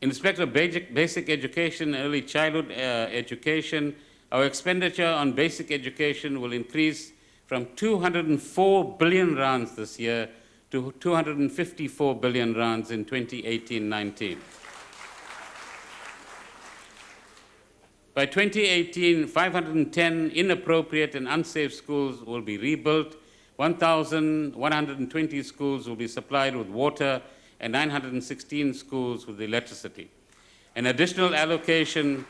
A: In respect of basic education, early childhood education, our expenditure on basic education will increase from 204 billion rands this year to 254 billion rands in 2018-19. By 2018, 510 inappropriate and unsafe schools will be rebuilt, 1,120 schools will be supplied with water, and 916 schools with electricity. An additional allocation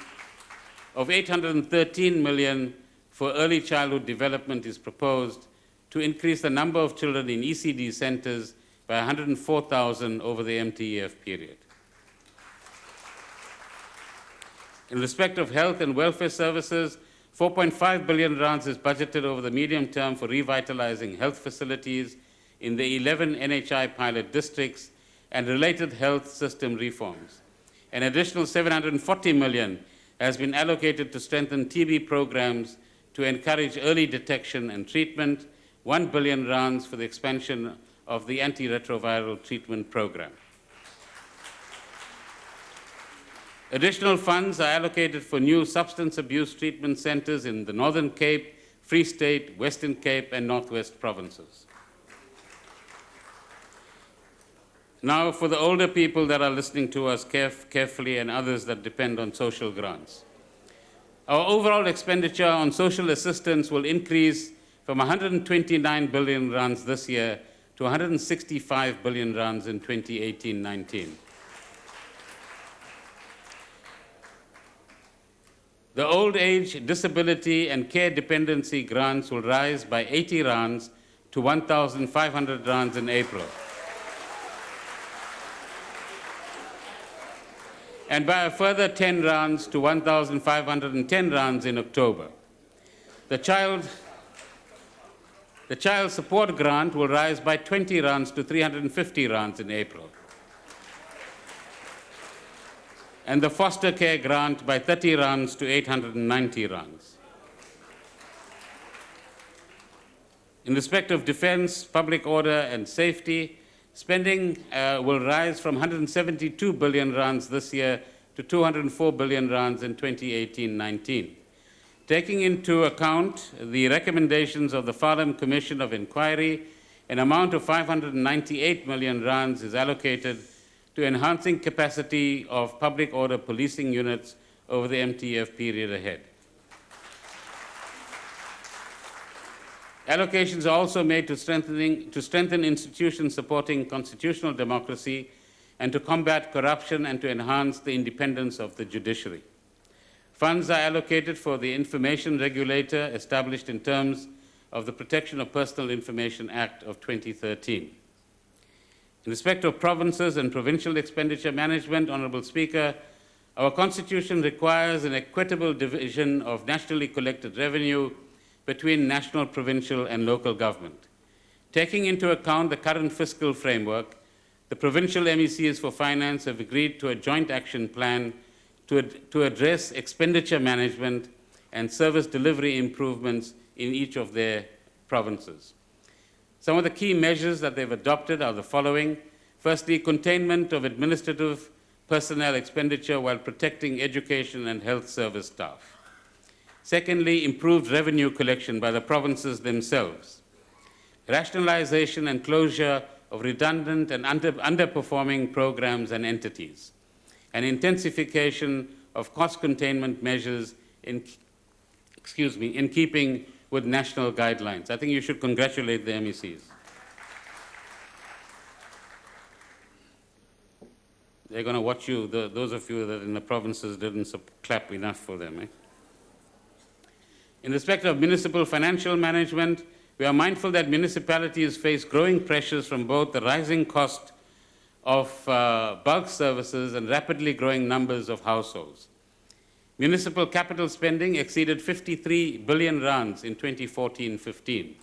A: of 813 million for early childhood development is proposed to increase the number of children in ECD centers by 104,000 over the MTEF period. In respect of health and welfare services, 4.5 billion rands is budgeted over the medium term for revitalizing health facilities in the 11 NHI pilot districts and related health system reforms. An additional 740 million has been allocated to strengthen TB programs to encourage early detection and treatment, 1 billion rands for the expansion of the antiretroviral treatment program. Additional funds are allocated for new substance abuse treatment centers in the Northern Cape, Free State, Western Cape, and Northwest provinces. Now, for the older people that are listening to us carefully and others that depend on social grants. Our overall expenditure on social assistance will increase from 129 billion rands this year to 165 billion rands in 2018-19. The old age, disability, and care dependency grants will rise by 80 rands to 1,500 rands in April, and by a further 10 rands to 1,510 rands in October. The child support grant will rise by 20 rands to 350 rands in April, and the foster care grant by 30 rands to 890 rands. In respect of defense, public order and safety, spending will rise from 172 billion rands this year to 204 billion rands in 2018-19. Taking into account the recommendations of the Farnham Commission of Inquiry, an amount of 598 million rands is allocated to enhancing capacity of public order policing units over the MTF period ahead. Allocations are also made to strengthen institutions supporting constitutional democracy and to combat corruption and to enhance the independence of the judiciary. Funds are allocated for the information regulator established in terms of the Protection of Personal Information Act of 2013. In respect of provinces and provincial expenditure management, Honourable Speaker, our Constitution requires an equitable division of nationally collected revenue between national, provincial and local government. Taking into account the current fiscal framework, the provincial MECs for finance have agreed to a joint action plan to address expenditure management and service delivery improvements in each of their provinces. Some of the key measures that they've adopted are the following. Firstly, containment of administrative personnel expenditure while protecting education and health service staff. Secondly, improved revenue collection by the provinces themselves. Rationalization and closure of redundant and underperforming programs and entities. And intensification of cost containment measures in keeping with national guidelines. I think you should congratulate the MECs. They're going to watch you, those of you that in the provinces didn't clap enough for them. Eh? In respect of municipal financial management, we are mindful that municipalities face growing pressures from both the rising cost of bulk services and rapidly growing numbers of households. Municipal capital spending exceeded 53 billion rands in 2014-15.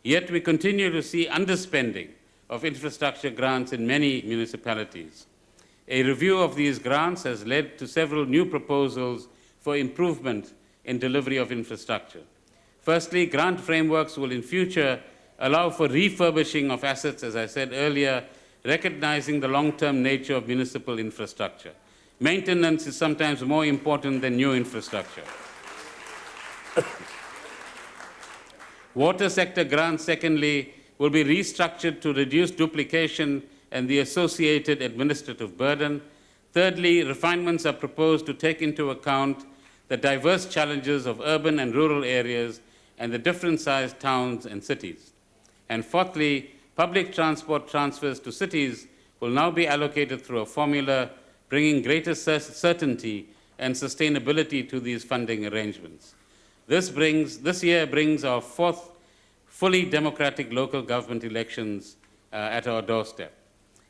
A: Yet we continue to see underspending of infrastructure grants in many municipalities. A review of these grants has led to several new proposals for improvement in delivery of infrastructure. Firstly, grant frameworks will in future allow for refurbishing of assets, as I said earlier, recognizing the long-term nature of municipal infrastructure. Maintenance is sometimes more important than new infrastructure. Water sector grants, secondly, will be restructured to reduce duplication and the associated administrative burden. Thirdly, refinements are proposed to take into account the diverse challenges of urban and rural areas and the different-sized towns and cities. And fourthly, public transport transfers to cities will now be allocated through a formula bringing greater certainty and sustainability to these funding arrangements. This year brings our fourth fully democratic local government elections at our doorstep.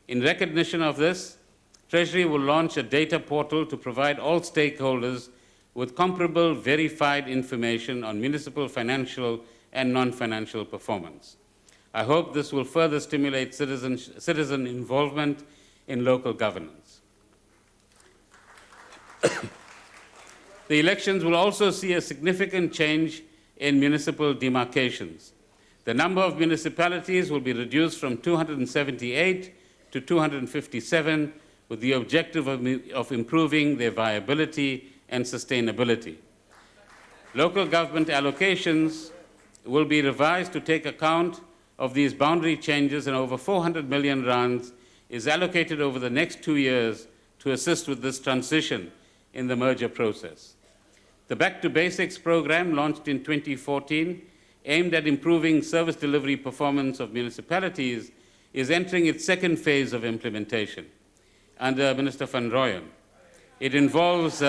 A: In recognition of this, Treasury will launch a data portal to provide all stakeholders with comparable, verified information on municipal financial and non-financial performance. I hope this will further stimulate citizen involvement in local governance. The elections will also see a significant change in municipal demarcations. The number of municipalities will be reduced from 278 to 257, with the objective of improving their viability and sustainability. Local government allocations will be revised to take account of these boundary changes, and over 400 million rands is allocated over the next 2 years to assist with this transition in the merger process. The Back to Basics program, launched in 2014, aimed at improving service delivery performance of municipalities, is entering its second phase of implementation under Minister Van Rooyen. It involves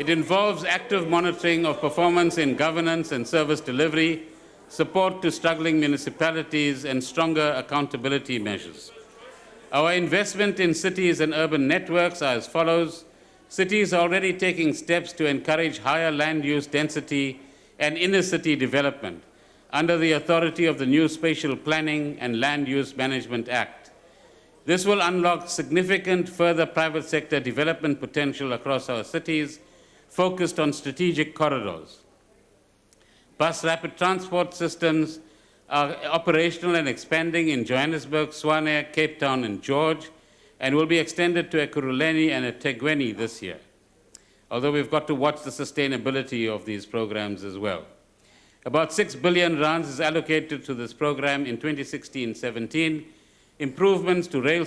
A: It involves active monitoring of performance in governance and service delivery, support to struggling municipalities, and stronger accountability measures. Our investment in cities and urban networks are as follows. Cities are already taking steps to encourage higher land use density and inner city development under the authority of the new Spatial Planning and Land Use Management Act. This will unlock significant further private sector development potential across our cities, focused on strategic corridors. Bus rapid transport systems are operational and expanding in Johannesburg, Tshwane, Cape Town, and George, and will be extended to Ekurhuleni and eThekwini this year, although we've got to watch the sustainability of these programs as well. About 6 billion rands is allocated to this program in 2016-17. Improvements to rail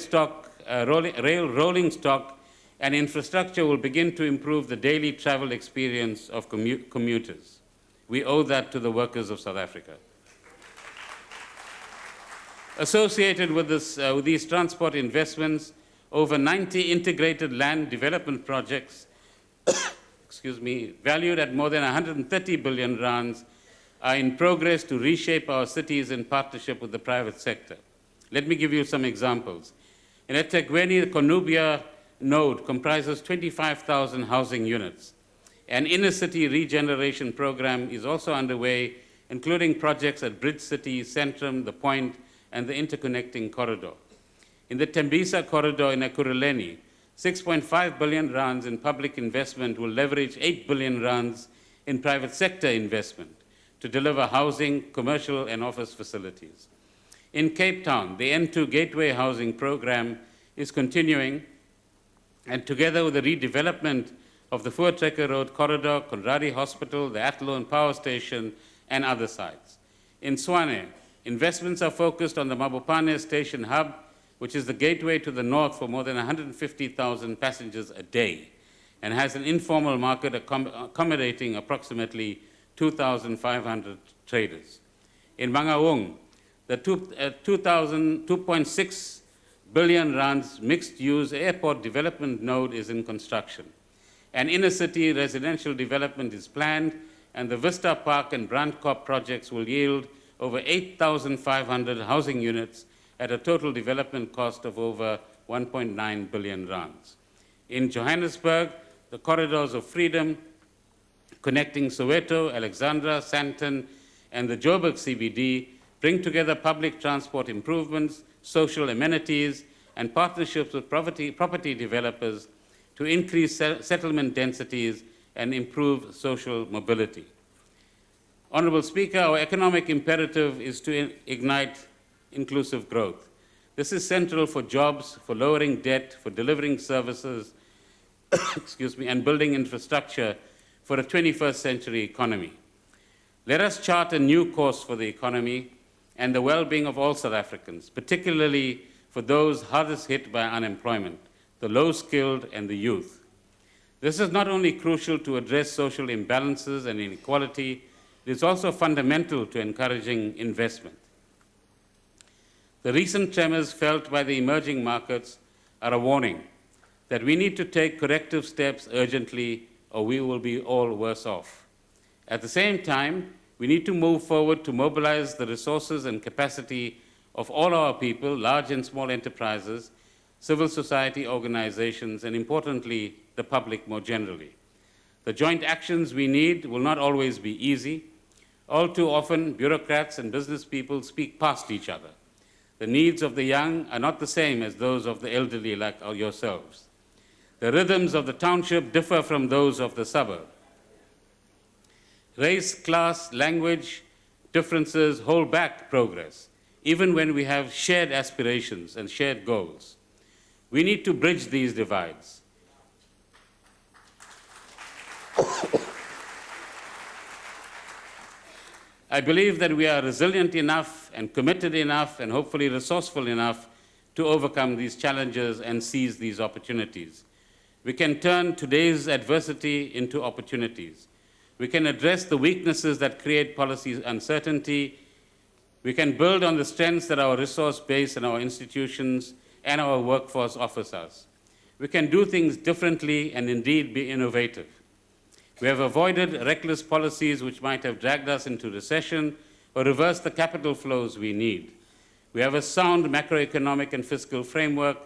A: rolling stock and infrastructure will begin to improve the daily travel experience of commuters. We owe that to the workers of South Africa. Associated with these transport investments, over 90 integrated land development projects, valued at more than 130 billion rands, are in progress to reshape our cities in partnership with the private sector. Let me give you some examples. In eThekwini, the Konubia node comprises 25,000 housing units. An inner city regeneration program is also underway, including projects at Bridge City, Centrum, The Point, and the interconnecting corridor. In the Tembisa corridor in Ekurhuleni, 6.5 billion rands in public investment will leverage 8 billion rands in private sector investment to deliver housing, commercial, and office facilities. In Cape Town, the N2 Gateway Housing Program is continuing, and together with the redevelopment of the Voortrekker Road corridor, Conradi Hospital, the Athlone Power Station, and other sites. In Tshwane, investments are focused on the Mabopane Station Hub, which is the gateway to the north for more than 150,000 passengers a day, and has an informal market accommodating approximately 2,500 traders. In Mangaung, the 2.6 billion rands mixed-use airport development node is in construction. An inner-city residential development is planned, and the Vista Park and Brandkop projects will yield over 8,500 housing units at a total development cost of over 1.9 billion rands. In Johannesburg, the corridors of freedom connecting Soweto, Alexandra, Sandton, and the Joburg CBD bring together public transport improvements, social amenities, and partnerships with property developers to increase settlement densities and improve social mobility. Honorable Speaker, our economic imperative is to ignite inclusive growth. This is central for jobs, for lowering debt, for delivering services, and building infrastructure for a 21st century economy. Let us chart a new course for the economy and the well-being of all South Africans, particularly for those hardest hit by unemployment, the low-skilled and the youth. This is not only crucial to address social imbalances and inequality, it is also fundamental to encouraging investment. The recent tremors felt by the emerging markets are a warning that we need to take corrective steps urgently or we will be all worse off. At the same time, we need to move forward to mobilize the resources and capacity of all our people, large and small enterprises, civil society organizations, and importantly, the public more generally. The joint actions we need will not always be easy. All too often, bureaucrats and business people speak past each other. The needs of the young are not the same as those of the elderly like yourselves. The rhythms of the township differ from those of the suburb. Race, class, language differences hold back progress, even when we have shared aspirations and shared goals. We need to bridge these divides. I believe that we are resilient enough and committed enough and hopefully resourceful enough to overcome these challenges and seize these opportunities. We can turn today's adversity into opportunities. We can address the weaknesses that create policy uncertainty. We can build on the strengths that our resource base and our institutions and our workforce offers us. We can do things differently and indeed be innovative. We have avoided reckless policies which might have dragged us into recession or reversed the capital flows we need. We have a sound macroeconomic and fiscal framework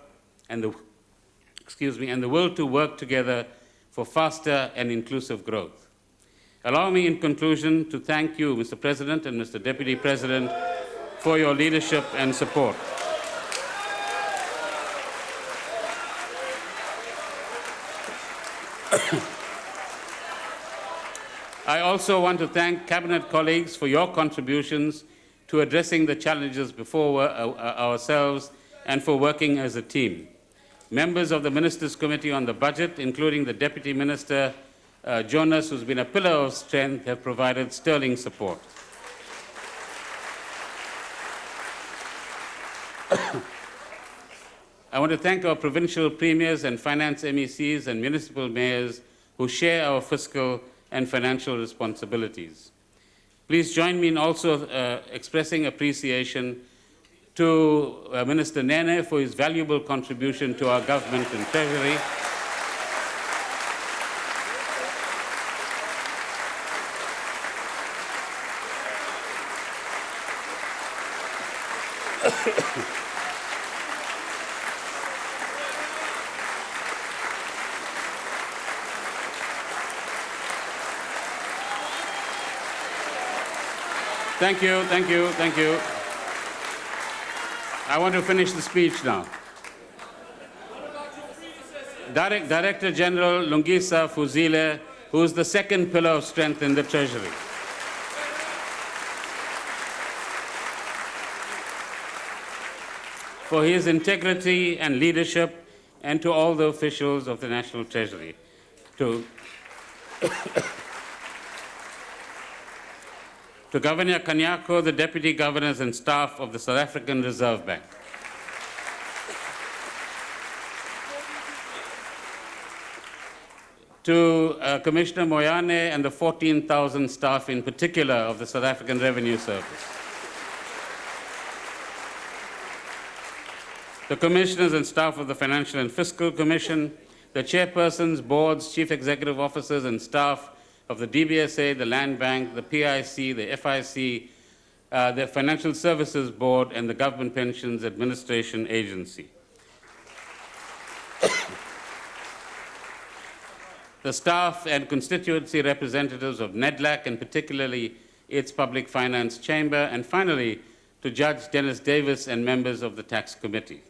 A: and the will to work together for faster and inclusive growth. Allow me, in conclusion, to thank you, Mr. President and Mr. Deputy President, for your leadership and support. I also want to thank Cabinet colleagues for your contributions to addressing the challenges before ourselves and for working as a team. Members of the Ministers' Committee on the Budget, including the Deputy Minister, Jonas, who's been a pillar of strength, have provided sterling support. I want to thank our provincial premiers and finance MECs and municipal mayors who share our fiscal and financial responsibilities. Please join me in also expressing appreciation to Minister Nene for his valuable contribution to our government and treasury. Thank you, thank you, thank you. I want to finish the speech now. Director General Lungisa Fuzile, who is the second pillar of strength in the Treasury. For his integrity and leadership, and to all the officials of the National Treasury. To Governor Kanyako, the Deputy Governors and staff of the South African Reserve Bank. To Commissioner Moyane and the 14,000 staff in particular of the South African Revenue Service. The Commissioners and staff of the Financial and Fiscal Commission, the chairpersons, boards, chief executive officers and staff of the DBSA, the Land Bank, the PIC, the FIC, the Financial Services Board, and the Government Pensions Administration Agency. The staff and constituency representatives of NEDLAC, and particularly its Public Finance Chamber, and finally, to Judge Dennis Davis and members of the Tax Committee.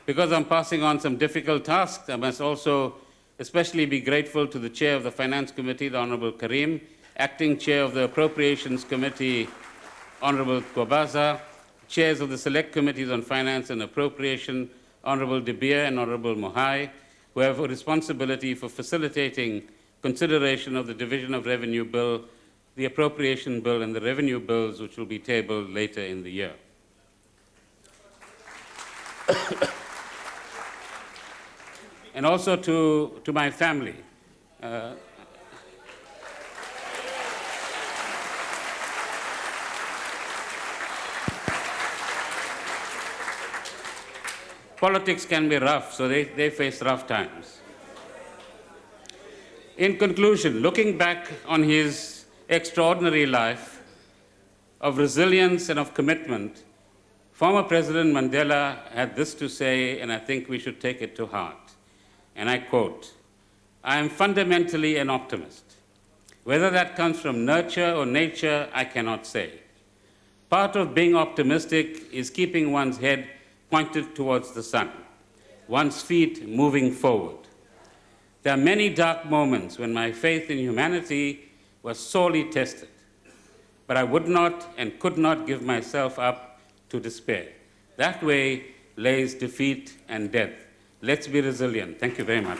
A: Because I'm passing on some difficult tasks, I must also especially be grateful to the Chair of the Finance Committee, the Honorable Karim, Acting Chair of the Appropriations Committee, Honorable Kwabaza, Chairs of the Select Committees on Finance and Appropriation, Honorable De Beer and Honorable Mohai, who have a responsibility for facilitating consideration of the Division of Revenue Bill, the Appropriation Bill, and the Revenue Bills, which will be tabled later in the year. And also to my family. Politics can be rough, so they face rough times. In conclusion, looking back on his extraordinary life of resilience and of commitment, former President Mandela had this to say, and I think we should take it to heart. And I quote, "I am fundamentally an optimist. Whether that comes from nurture or nature, I cannot say. Part of being optimistic is keeping one's head pointed towards the sun, one's feet moving forward. There are many dark moments when my faith in humanity was sorely tested, but I would not and could not give myself up to despair. That way lays defeat and death. Let's be resilient." Thank you very much.